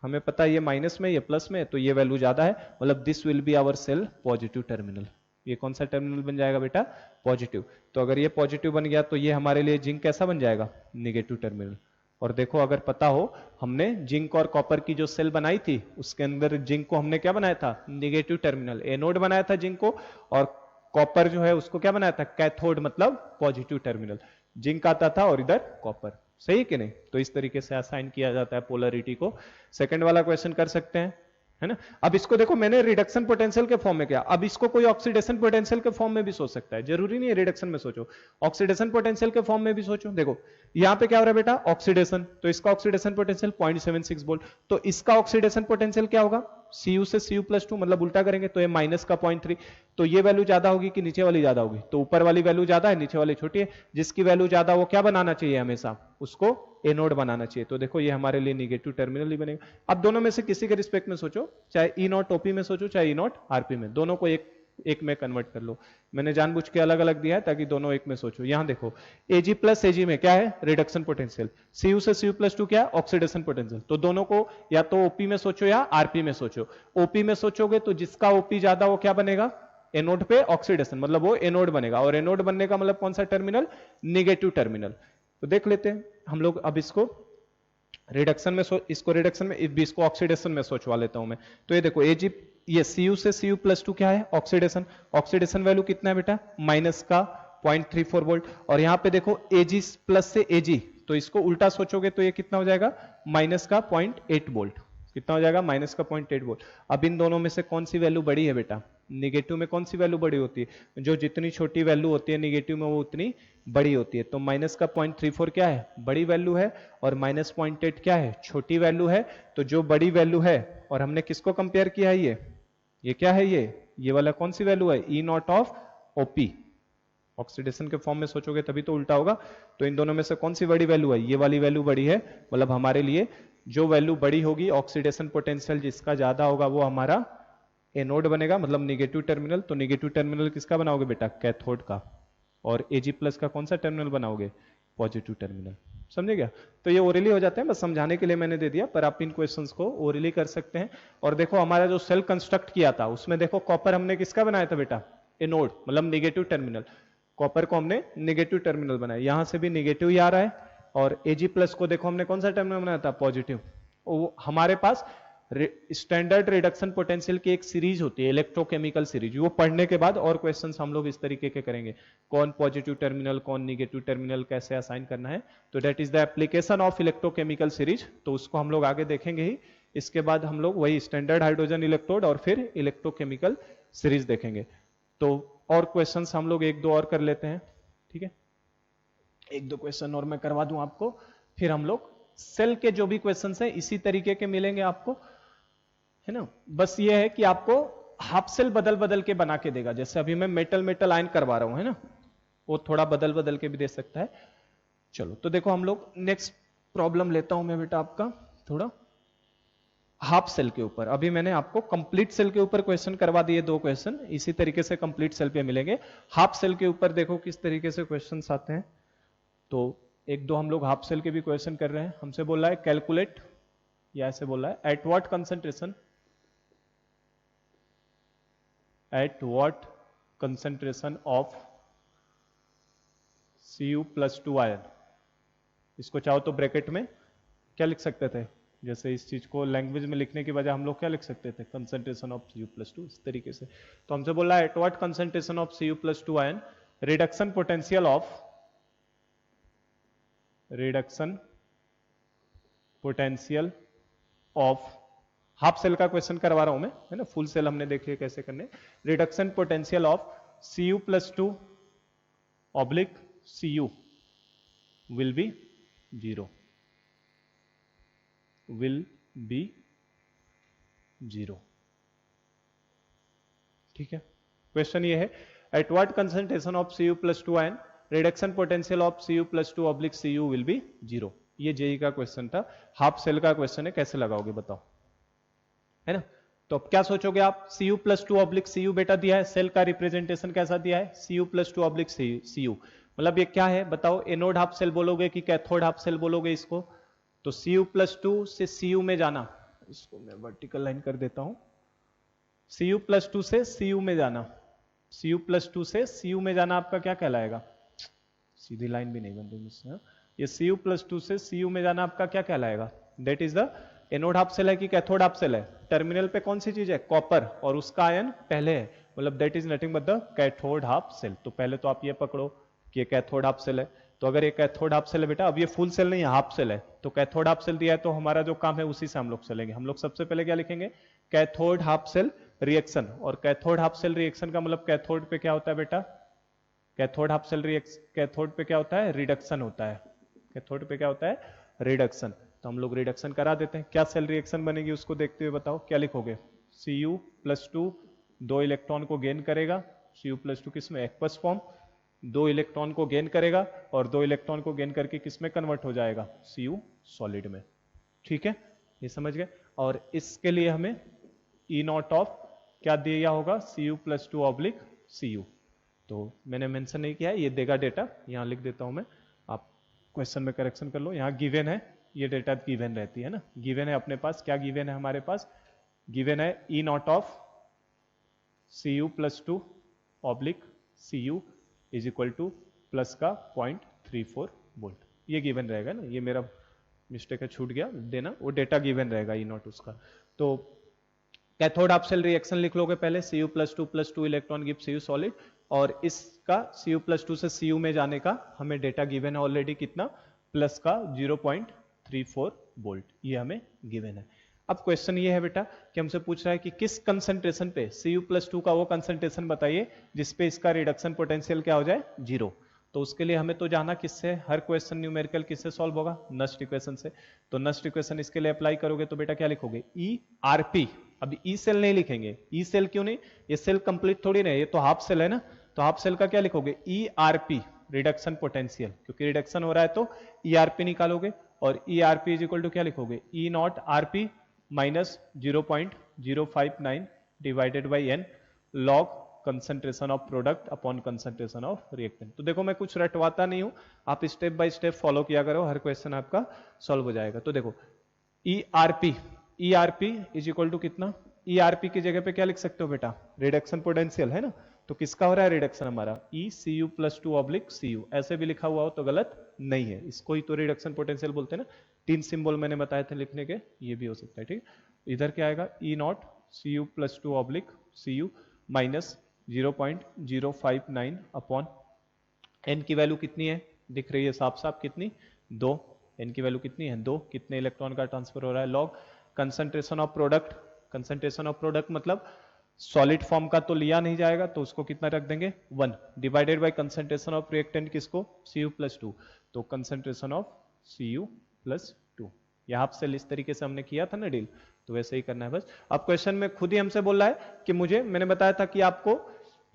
हमें पता है ये माइनस में ये प्लस में, तो ये वैल्यू ज्यादा है, मतलब this will be our cell positive terminal. ये कौन सा टर्मिनल बन जाएगा बेटा, पॉजिटिव। तो अगर ये पॉजिटिव बन गया तो ये हमारे लिए जिंक कैसा बन जाएगा, निगेटिव टर्मिनल। और देखो अगर पता हो, हमने जिंक और कॉपर की जो सेल बनाई थी उसके अंदर जिंक को हमने क्या बनाया था, निगेटिव टर्मिनल एनोड बनाया था जिंक को, और कॉपर जो है उसको क्या बनाया था, कैथोड, मतलब पॉजिटिव टर्मिनल। जिंक आता था और इधर कॉपर, सही कि नहीं। तो इस तरीके से असाइन किया जाता है पोलरिटी को। सेकंड वाला क्वेश्चन कर सकते हैं, है ना। अब इसको देखो मैंने रिडक्शन पोटेंशियल के फॉर्म में किया, अब इसको कोई ऑक्सीडेशन पोटेंशियल के फॉर्म में भी सोच सकता है, जरूरी नहीं है रिडक्शन में सोचो, ऑक्सीडेशन पोटेंशियल के फॉर्म में भी सोचो। देखो यहां पे क्या हो रहा है बेटा, ऑक्सीडेशन, तो इसका ऑक्सीडेशन पोटेंशियल 0.76 वोल्ट, तो इसका ऑक्सीडेशन पोटेंशियल क्या होगा, Cu से Cu+2, मतलब उल्टा करेंगे तो ये माइनस का 0.3। तो ये वैल्यू ज्यादा होगी कि नीचे वाली ज्यादा होगी, तो ऊपर वाली वैल्यू ज्यादा है नीचे वाली छोटी है। जिसकी वैल्यू ज्यादा वो क्या बनाना चाहिए, हमेशा उसको एनोड बनाना चाहिए। तो देखो ये हमारे लिए निगेटिव टर्मिनल ही बनेगा। अब दोनों में से किसी के रिस्पेक्ट में सोचो, चाहे ई नॉट ओपी में सोचो चाहे ई नॉट आरपी में, दोनों को एक में कन्वर्ट कर लो। मैंने जानबूझ के अलग अलग दिया है ताकि दोनों एक में सोचो। यहां देखो Ag प्लस Ag में क्या है, रिडक्शन पोटेंशियल, Cu से Cu+2 क्या है, ऑक्सीडेशन पोटेंशियल। तो दोनों को या तो ओपी में सोचो या आरपी में सोचो। ओपी में सोचोगे तो जिसका ओपी ज्यादा वो क्या बनेगा, एनोड पे ऑक्सीडेशन, मतलब वो एनोड बनेगा, और एनोड बनने का मतलब कौन सा टर्मिनल, निगेटिव टर्मिनल। तो देख लेते हैं हम लोग अब इसको रिडक्शन में इसको रिडक्शन में, इसको ऑक्सीडेशन में सोचवा लेता हूं मैं। तो ये देखो Ag, ये Cu से Cu+2 क्या है, ऑक्सीडेशन। ऑक्सीडेशन वैल्यू कितना है बेटा, माइनस का 0.34 वोल्ट। और यहां पे देखो Ag प्लस से Ag, तो इसको उल्टा सोचोगे तो ये कितना हो जाएगा, माइनस का 0.8 वोल्ट। कितना हो जाएगा, माइनस का 0.8 वोल्ट। अब इन दोनों में से कौन सी वैल्यू बड़ी है बेटा, निगेटिव में कौन सी वैल्यू बड़ी होती है, जो जितनी छोटी वैल्यू होती है निगेटिव में वो उतनी बड़ी होती है। तो माइनस का 0.34 क्या है, बड़ी वैल्यू है, और माइनस 0.8 क्या है, छोटी वैल्यू है। तो जो बड़ी वैल्यू है, और हमने किसको कंपेयर किया है, ये क्या है, ये वाला कौन सी वैल्यू है, E naught of OP. Oxidation के फॉर्म में सोचोगे तभी तो उल्टा होगा। तो इन दोनों में से कौन सी बड़ी वैल्यू है, ये वाली वैल्यू बड़ी है, मतलब हमारे लिए जो वैल्यू बड़ी होगी, ऑक्सीडेशन पोटेंशियल जिसका ज्यादा होगा वो हमारा एनोड बनेगा, मतलब निगेटिव टर्मिनल। तो निगेटिव टर्मिनल किसका बनाओगे बेटा, कैथोड का। और Ag प्लस का कौन सा टर्मिनल बनाओगे, पॉजिटिव टर्मिनल। समझे क्या। तो ये ओरली हो जाते हैं, बस समझाने के लिए मैंने दे दिया, पर आप इन क्वेश्चंस को ओरली कर सकते हैं। और देखो हमारा जो सेल कंस्ट्रक्ट किया था उसमें देखो कॉपर हमने किसका बनाया था बेटा, एनोड, मतलब निगेटिव टर्मिनल। कॉपर को हमने निगेटिव टर्मिनल बनाया, यहां से भी निगेटिव ही आ रहा है। और Ag प्लस को देखो हमने कौन सा टर्मिनल बनाया था, पॉजिटिव। हमारे पास स्टैंडर्ड रिडक्शन पोटेंशियल की एक सीरीज होती है, इलेक्ट्रोकेमिकल सीरीज, वो पढ़ने के बाद और क्वेश्चंस हम लोग इस तरीके के करेंगे, कौन पॉजिटिव टर्मिनल कौन निगेटिव टर्मिनल कैसे असाइन करना है। तो that is the application of electrochemical series, तो उसको हम लोग आगे देखेंगे ही। इसके बाद हम लोग वही स्टैंडर्ड हाइड्रोजन इलेक्ट्रोड और फिर इलेक्ट्रोकेमिकल सीरीज देखेंगे। तो और क्वेश्चंस हम लोग एक दो और कर लेते हैं, ठीक है, एक दो क्वेश्चन और मैं करवा दूं आपको, फिर हम लोग सेल के जो भी क्वेश्चंस हैं इसी तरीके के मिलेंगे आपको, है ना। बस ये है कि आपको हाफ सेल बदल बदल के बना के देगा, जैसे अभी मैं मेटल मेटल आयन करवा रहा हूं, है ना, वो थोड़ा बदल बदल के भी दे सकता है। चलो तो देखो हम लोग नेक्स्ट प्रॉब्लम लेता हूं मैं बेटा आपका थोड़ा हाफ सेल के ऊपर। अभी मैंने आपको कंप्लीट सेल के ऊपर क्वेश्चन करवा दिए, 2 क्वेश्चन, इसी तरीके से कंप्लीट सेल पे मिलेंगे। हाफ सेल के ऊपर देखो किस तरीके से क्वेश्चंस आते हैं। तो एक दो हम लोग हाफ सेल के भी क्वेश्चन कर रहे हैं। हमसे बोल रहा है कैलकुलेट, या ऐसे बोल रहा है at what concentration, eight what concentration of Cu+2 ion. इसको चाहो तो ब्रैकेट में क्या लिख सकते थे, जैसे इस चीज को लैंग्वेज में लिखने की बजाय हम लोग क्या लिख सकते थे, कंसंट्रेशन ऑफ Cu+2, इस तरीके से। तो हमसे बोला है at what concentration of Cu+2 ion reduction potential of, reduction potential of, half cell का क्वेश्चन करवा रहा हूं मैं, है ना, फुल सेल हमने देखिए कैसे करने। Reduction potential of Cu+2 oblique Cu will be 0, will be 0। ठीक है, क्वेश्चन ये है at what concentration of Cu+2 ion reduction potential of Cu+2 oblique Cu will be 0। ये जेई का क्वेश्चन था, हाफ सेल का क्वेश्चन है, कैसे लगाओगे बताओ, है ना। तो अब क्या सोचोगे आप, Cu+2 ऑब्लिक Cu बेटा दिया है, सेल का रिप्रेजेंटेशन कैसा दिया है, Cu+2 ऑब्लिक Cu, मतलब ये क्या है बताओ, एनोड हाफ सेल बोलोगे कि कैथोड हाफ सेल बोलोगे इसको। तो Cu+2 से Cu में जाना, इसको मैं वर्टिकल लाइन कर देता हूं, Cu+2 से Cu में जाना, Cu+2 से Cu में जाना आपका क्या कहलाएगा, सीधी लाइन भी नहीं बन रही मुझसे, ये Cu+2 से Cu में जाना आपका क्या कहलाएगा, that is the anode half cell है कि कैथोड हाफ सेल है, टर्मिनल पे कौन सी चीज है, कॉपर, और उसका आयन पहले है, मतलब that is nothing but the cathode half cell. तो पहले तो आप ये पकड़ो कि ये कैथोड हाफ सेल है। तो अगर ये कैथोड हाफ सेल है बेटा, अब ये फुल सेल नहीं है, हाफ सेल है, तो कैथोड हाफ सेल दिया है, तो हमारा जो काम है उसी से हम लोग चलेंगे। हम लोग सबसे पहले क्या लिखेंगे, कैथोड हाफ सेल रिएक्शन, और कैथोड हाफ सेल रिएक्शन का मतलब कैथोड पे क्या होता है बेटा, cathode half cell reaction, cathode पे क्या होता है, रिडक्शन होता है, कैथोड पे क्या होता है, रिडक्शन। तो हम लोग रिडक्शन करा देते हैं। क्या सेल रिएक्शन बनेगी उसको देखते हुए बताओ, क्या लिखोगे, Cu+2 2 इलेक्ट्रॉन को गेन करेगा, Cu+2 किसमें, एक्वस फॉर्म, 2 इलेक्ट्रॉन को गेन करेगा, और 2 इलेक्ट्रॉन को गेन करके किसमें कन्वर्ट हो जाएगा, Cu सॉलिड में। ठीक है, ये समझ गए। और इसके लिए हमें E0 ऑफ क्या दिया होगा, Cu+2 ऑब्लिक Cu। तो मैंने मेंशन नहीं किया है, ये देगा डेटा, यहां लिख देता हूं मैं, आप क्वेश्चन में करेक्शन कर लो। यहां गिवन है, ये डेटा गिवन रहती है ना, गिवन है अपने पास, क्या गिवन है हमारे पास, गिवन है E0 of Cu+2 oblique Cu is equal two plus का 0.34 वोल्ट, ये गिवन रहेगा ना, ये मेरा मिस्टेक है, छूट गया देना, वो डेटा गिवन रहेगा E0 उसका। तो कैथोड हाफ सेल रिएक्शन लिख लोगे पहले, Cu+2 electron give Cu solid, और इसका Cu+2 से Cu में जाने का हमें डेटा गिवन है ऑलरेडी, कितना, प्लस का 0.34 वोल्ट, ये हमें गिवन है। अब क्वेश्चन ये है बेटा कि हमसे पूछ रहा है कि किस कंसंट्रेशन पे, Cu+2 का वो कंसंट्रेशन बताइए जिसपे इसका रिडक्शन पोटेंशियल क्या हो जाए, 0। तो उसके लिए हमें तो जाना किससे, हर क्वेश्चन न्यूमेरिकल किससे सॉल्व होगा, नस्ट इक्वेशन से। तो नस्ट इक्वेशन इसके लिए अप्लाई करोगे तो बेटा क्या लिखोगे, ERP। अब ई सेल नहीं लिखेंगे, ई सेल क्यों नहीं, ये सेल कंप्लीट थोड़ी नहीं, ये तो हाफ सेल है ना, तो हाफ सेल का क्या लिखोगे, ERP रिडक्शन पोटेंशियल, क्योंकि रिडक्शन हो रहा है तो ERP निकालोगे, और ERP इज इक्वल टू क्या लिखोगे, E0 RP minus 0.059 divided by n log concentration of product upon concentration of reactant. तो देखो मैं कुछ रटवाता नहीं हूं, आप स्टेप बाय स्टेप फॉलो किया करो, हर क्वेश्चन आपका सॉल्व हो जाएगा। तो देखो ERP इज इक्वल टू कितना, ERP की जगह पे क्या लिख सकते हो बेटा, रिडक्शन पोटेंशियल है ना, तो किसका हो रहा है रिडक्शन हमारा, Cu+2 ऑब्लिक Cu, ऐसे भी लिखा हुआ हो तो गलत नहीं है, इसको ही तो रिडक्शन पोटेंशियल बोलते हैं ना, 3 सिंबल मैंने बताए थे लिखने के, ये भी हो सकता है। ठीक, इधर क्या आएगा, E0 Cu+2 oblique Cu minus 0.059 upon n की वैल्यू कितनी है, दिख रही है साफ साफ, कितनी, 2, n की वैल्यू कितनी है, 2, कितने इलेक्ट्रॉन का ट्रांसफर हो रहा है, log concentration of product, concentration of product मतलब सॉलिड फॉर्म का तो लिया नहीं जाएगा, तो उसको कितना रख देंगे, 1 divided by concentration of reactant किसको, Cu+2, तो कंसंट्रेशन ऑफ Cu+2। यहां से इस तरीके से हमने किया था ना डील, तो वैसे ही करना है बस। अब क्वेश्चन में खुद ही हमसे बोल रहा है कि मुझे, मैंने बताया था कि आपको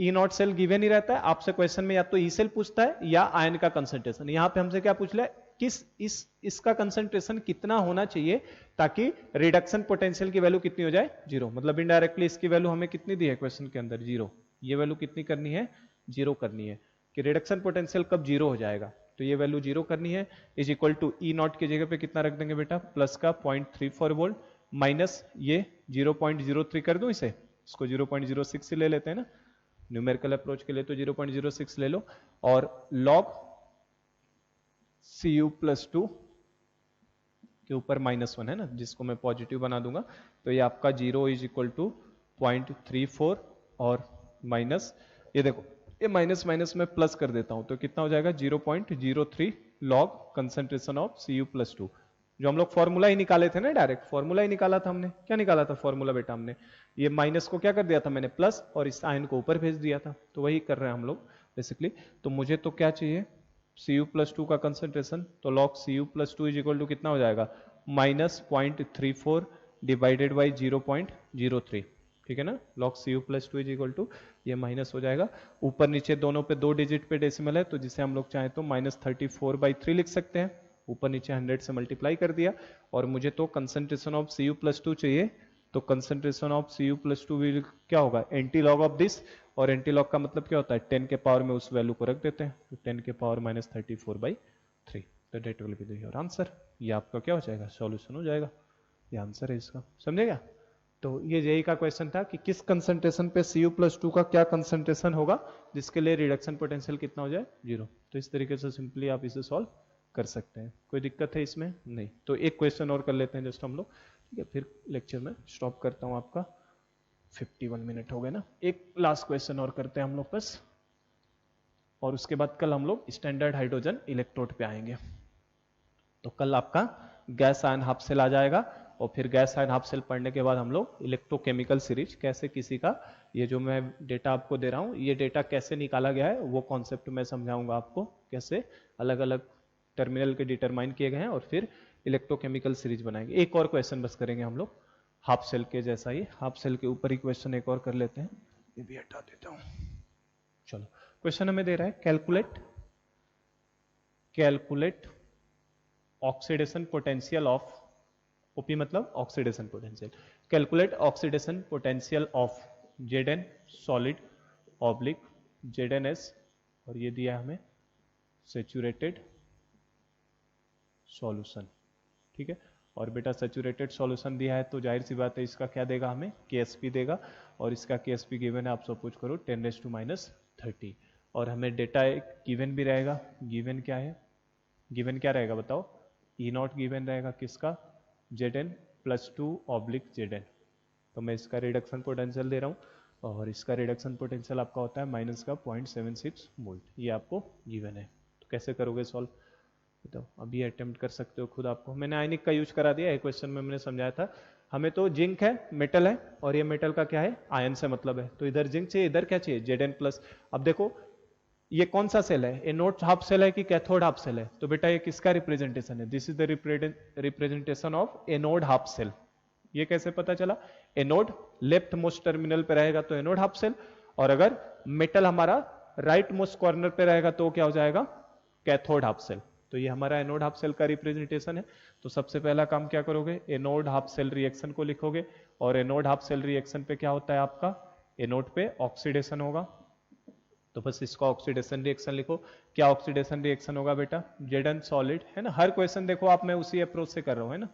E0 सेल गिवन ही रहता है, आपसे क्वेश्चन में या तो ई सेल पूछता है या आयन का कंसंट्रेशन। यहां पे हमसे क्या पूछ रहा है, इसका कंसंट्रेशन कितना होना चाहिए ताकि रिडक्शन पोटेंशियल की वैल्यू कितनी हो जाए, जीरो। मतलब इनडायरेक्टली इसकी वैल्यू हमें कितनी दी है क्वेश्चन के अंदर, जीरो। ये वैल्यू कितनी करनी है, जीरो करनी है कि रिडक्शन पोटेंशियल कब जीरो हो जाएगा। तो ये वैल्यू जीरो करनी है, is equal to E naught की जगह पे कितना रख देंगे बेटा, प्लस का 0.34 वोल्ट माइनस ये 0.03 कर दूं इसे, इसको 0.06 से ले लेते हैं ना, न्यूमेरिकल अप्रोच के लिए तो 0.06 ले लो, और लॉग Cu प्लस टू के ऊपर -1 है ना, जिसको मैं पॉजिटिव बना दूंगा, तो ये आपका 0 इज इक्वल टू 0.34 और माइनस, ये देखो ये माइनस माइनस में प्लस कर देता हूं तो कितना हो जाएगा 0.03 log concentration of Cu plus to. जो हम लोग फॉर्मूला ही निकाले थे ना, डायरेक्ट फॉर्मूला ही निकाला था हमने, क्या निकाला था फॉर्मूला बेटा हमने, ये माइनस को क्या कर दिया था मैंने प्लस, और इस आयन को ऊपर भेज दिया था, तो वही कर रहे हैं हम लोग बेसिकली। तो मुझे तो क्या चाहिए, Cu प्लस टू का कंसंट्रेशन, तो log Cu plus two is equal to कितना हो जाएगा, -0.34 डिवाइडेड बाई 0.03, ठीक है ना। Log Cu plus two is equal to, ये माइनस हो जाएगा, ऊपर नीचे दोनों पे 2 डिजिट पे डेसिमल है, तो जिसे हम लोग चाहें तो -34/3 लिख सकते हैं, ऊपर नीचे 100 से मल्टीप्लाई कर दिया, और मुझे तो concentration of Cu plus two चाहिए, तो concentration of Cu plus two will क्या होगा, एंटी लॉग ऑफ दिस, और एंटी लॉग का मतलब क्या होता है, 10 के पावर में उस वैल्यू को रख देते हैं, तो 10 के पावर -34/3, तो that will be your answer. ये आपका क्या हो जाएगा, सॉल्यूशन हो जाएगा, ये आंसर है इसका, समझेगा। तो ये जेई का क्वेश्चन था कि किस कंसंट्रेशन पे Cu प्लस टू का क्या कंसंट्रेशन होगा जिसके लिए रिडक्शन पोटेंशियल कितना हो जाए, जीरो। तो इस तरीके से सिंपली आप इसे सॉल्व कर सकते हैं, कोई दिक्कत है इसमें नहीं। तो एक क्वेश्चन और कर लेते हैं जस्ट हम लोग, ठीक है, फिर लेक्चर में स्टॉप करता हूं आपका, 51 मिनट हो गए ना, एक लास्ट क्वेश्चन और करते हैं हम लोग बस, और उसके बाद कल हम लोग स्टैंडर्ड हाइड्रोजन इलेक्ट्रोड पे आएंगे। तो कल आपका गैस आयन हाफ सेल आ जाएगा, और फिर गैस आयन हाफ सेल पढ़ने के बाद हम लोग इलेक्ट्रोकेमिकल सीरीज, कैसे किसी का, ये जो मैं डेटा आपको दे रहा हूँ, ये डेटा कैसे निकाला गया है वो कॉन्सेप्ट मैं समझाऊंगा आपको, कैसे अलग अलग टर्मिनल के डिटरमाइन किए गए हैं, और फिर इलेक्ट्रोकेमिकल सीरीज बनाएंगे। एक और क्वेश्चन बस करेंगे हम लोग हाफ सेल के जैसा ही, हाफ सेल के ऊपर ही क्वेश्चन एक और कर लेते हैं, ये भी हटा देता हूं। चलो, क्वेश्चन हमें दे रहा है calculate oxidation potential of, OP मतलब oxidation potential, calculate oxidation potential of Zn solid oblique ZnS, और ये दिया हमें सेचुरेटेड सॉल्यूशन, ठीक है। और बेटा सेचुरेटेड सॉल्यूशन दिया है तो जाहिर सी बात है इसका क्या देगा, हमें KSP देगा, और इसका KSP गिवन है, आप सपोज करो 10⁻⁻30, और हमें डेटा गिवन भी रहेगा, गिवन क्या है, गिवन क्या रहेगा बताओ, E0 गिवन रहेगा किसका, Zn plus to oblique Zn। तो मैं इसका रिडक्शन पोटेंशियल दे रहा हूँ, और इसका रिडक्शन पोटेंशियल आपका होता है माइनस का 0.76 वोल्ट, ये आपको गिवन है। तो कैसे करोगे सॉल्व बताओ, अभी अटेम्प्ट कर सकते हो खुद, आपको मैंने आयनिक का यूज करा दिया है, क्वेश्चन में मैंने समझाया था, हमें तो जिंक है, मेटल है, और ये मेटल का क्या है, आयन से मतलब है, तो इधर जिंक चाहिए, इधर क्या चाहिए, Zn प्लस। अब देखो ये कौन सा सेल है, एनोड हाफ सेल है कि कैथोड हाफ सेल है, तो बेटा ये किसका रिप्रेजेंटेशन है, this is the representation of anode half cell. ये कैसे पता चला, एनोड लेफ्ट मोस्ट टर्मिनल पे रहेगा तो एनोड हाफ सेल, और अगर मेटल हमारा राइट मोस्ट कॉर्नर पे रहेगा तो क्या हो जाएगा, कैथोड हाफ सेल। तो ये हमारा एनोड हाफ सेल का रिप्रेजेंटेशन है। तो सबसे पहला काम क्या करोगे, एनोड हाफ सेल रिएक्शन को लिखोगे, और एनोड हाफ सेल रिएक्शन पे क्या होता है आपका, एनोड पे ऑक्सीडेशन होगा, तो बस इसका ऑक्सीडेशन रिएक्शन लिखो। क्या ऑक्सीडेशन रिएक्शन होगा बेटा, Zn सॉलिड, है ना। हर क्वेश्चन देखो आप, मैं उसी अप्रोच से कर रहा हूँ, है ना,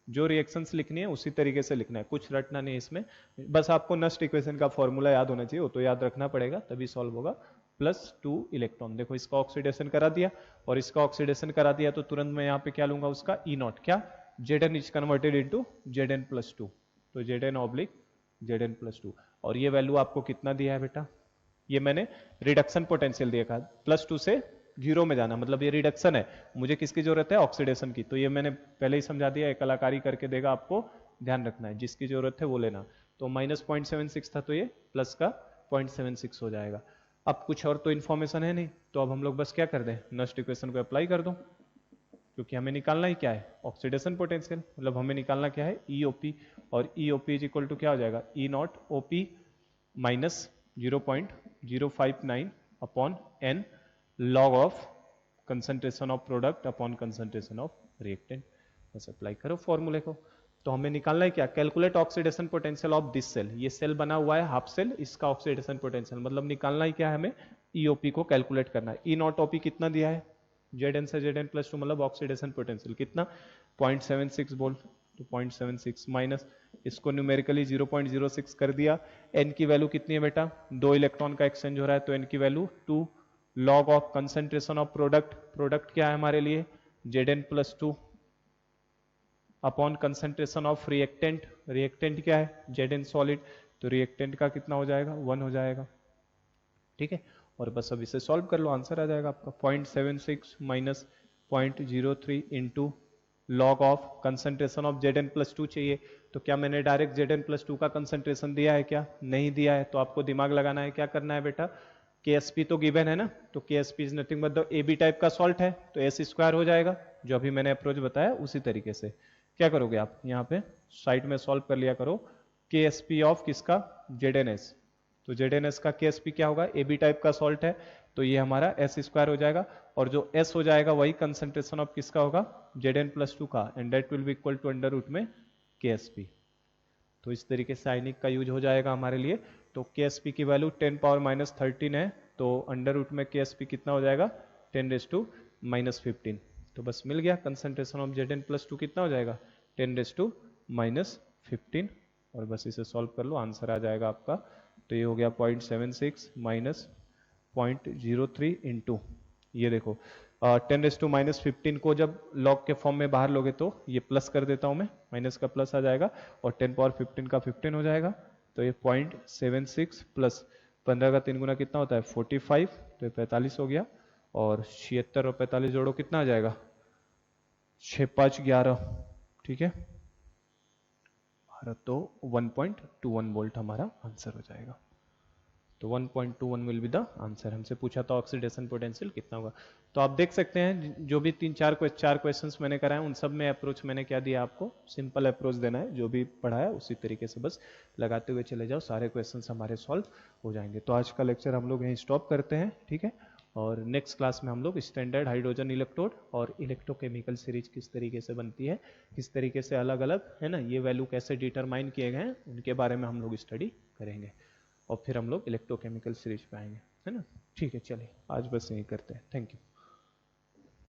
जो रिएक्शंस लिखनी है उसी तरीके से लिखना है, कुछ रटना नहीं इसमें, बस आपको नस्ट इक्वेशन का फॉर्मूला याद होना चाहिए, वो तो याद रखना पड़ेगा तभी सॉल्व होगा। +2 इलेक्ट्रॉन, देखो इसका ऑक्सीडेशन करा दिया, और इसका ऑक्सीडेशन करा दिया, तो तुरंत मैं यहाँ पे क्या लूंगा उसका E0, क्या, Zn is converted into Zn plus to, तो Zn oblique Zn plus to, और ये वैल्यू आपको कितना दिया है बेटा, ये मैंने रिडक्शन पोटेंशियल दिया था, +2 से 0 में जाना, मतलब ये रिडक्शन है, मुझे किसकी जरूरत है, ऑक्सीडेशन की, तो ये मैंने पहले ही समझा दिया, एक कलाकारी करके देगा, आपको ध्यान रखना है, जिसकी जरूरत है वो लेना। तो -0.76 था, तो ये प्लस का 0.76 हो जाएगा। अब कुछ और तो इन्फॉर्मेशन है नहीं, तो अब हम लोग बस क्या कर दें, नस्ट इक्वेशन को अप्लाई कर दो, क्योंकि हमें निकालना ही क्या है, ऑक्सीडेशन पोटेंशियल, मतलब हमें निकालना क्या है, EOP, और EOP इज इक्वल टू क्या हो जाएगा, E0 OP minus 0.059 upon n log of concentration of product upon concentration of reactant. बस अप्लाई करो फॉर्मूले को। तो हमें निकालना है क्या, calculate oxidation potential of this cell. ये सेल बना हुआ है हाफ सेल, इसका ऑक्सीडेशन पोटेंशियल मतलब निकालना ही क्या है हमें, ईओपी को कैलकुलेट करना है। ई नॉट ओपी कितना दिया है, जेड एन से जेड एन प्लस टू मतलब ऑक्सीडेशन पोटेंशियल कितना 0.76 वोल्ट। तो 0.76 माइनस इसको न्यूमेरिकली 0.06 कर दिया। एन की वैल्यू कितनी है बेटा, 2 इलेक्ट्रॉन का एक्सचेंज हो रहा है तो एन की value 2 log of concentration of product, product क्या है हमारे लिए Z N plus two upon concentration of reactant, reactant क्या है जेड एन सॉलिड, तो रिएक्टेंट का कितना हो जाएगा 1 हो जाएगा। ठीक है, और बस अब इसे सॉल्व कर लो, आंसर आ जाएगा आपका 0.76 minus 0.03 into log of concentration of Z N plus two चाहिए। तो क्या मैंने direct Z N plus two का कंसंट्रेशन दिया है, क्या नहीं दिया है, तो आपको दिमाग लगाना है, क्या करना है बेटा, KSP तो गिवन है ना, तो KSP is nothing but the AB type का सॉल्ट है तो S स्क्वायर हो जाएगा, जो अभी मैंने अप्रोच बताया उसी तरीके से क्या करोगे आप यहाँ पे साइड में सॉल्व कर लिया करो। KSP ऑफ किसका ZnS, तो ZnS का KSP क्या होगा, AB टाइप का सॉल्ट है तो ये हमारा S स्क्वायर हो जाएगा, और जो S हो जाएगा वही कंसंट्रेशन ऑफ किसका होगा Zn प्लस टू का, and that will be equal to under root में KSP। तो इस तरीके से आयनिक का यूज हो जाएगा हमारे लिए। तो KSP की वैल्यू 10 पावर माइनस 13 है, तो अंडर रूट में KSP कितना हो जाएगा 10 रेस टू माइनस 15। तो बस मिल गया, concentration of Zn plus to कितना हो जाएगा 10 रेस टू माइनस 15, और बस इसे सॉल्व कर लो आंसर आ जाएगा आपका। तो ये हो गया 0.76 माइनस 0.03 इंटू ये देखो 10 रेस टू माइनस 15 को जब लॉग के फॉर्म में बाहर लोगे तो ये प्लस कर देता हूं मैं, माइनस का प्लस आ जाएगा और 10 पावर 15 का 15 हो जाएगा। तो ये 0.76 प्लस 15 का 3 गुना कितना होता है 45, तो ये 45 हो गया, और 76 और 45 जोड़ो कितना आ जाएगा 6 5 11। ठीक है, तो 1.21 वोल्ट हमारा आंसर हो जाएगा। तो 1.21 विल बी द आंसर। हमसे पूछा था ऑक्सीडेशन पोटेंशियल कितना होगा। तो आप देख सकते हैं जो भी चार क्वेश्चंस मैंने कराए उन सब में अप्रोच मैंने क्या दिया आपको, सिंपल अप्रोच देना है, जो भी पढ़ाया उसी तरीके से बस लगाते हुए चले जाओ, सारे क्वेश्चंस हमारे सॉल्व हो जाएंगे। तो आज का लेक्चर हम लोग यहीं स्टॉप करते हैं, ठीक है, और नेक्स्ट क्लास में हम लोग स्टैंडर्ड हाइड्रोजन इलेक्ट्रोड और इलेक्ट्रोकेमिकल सीरीज किस तरीके से बनती है, किस तरीके से अलग अलग है ना ये वैल्यू कैसे डिटरमाइन किए गए हैं उनके बारे में हम लोग स्टडी करेंगे, और फिर हम लोग इलेक्ट्रोकेमिकल सीरीज पे आएंगे, है ना। ठीक है, चलिए आज बस यही करते हैं, थैंक यू।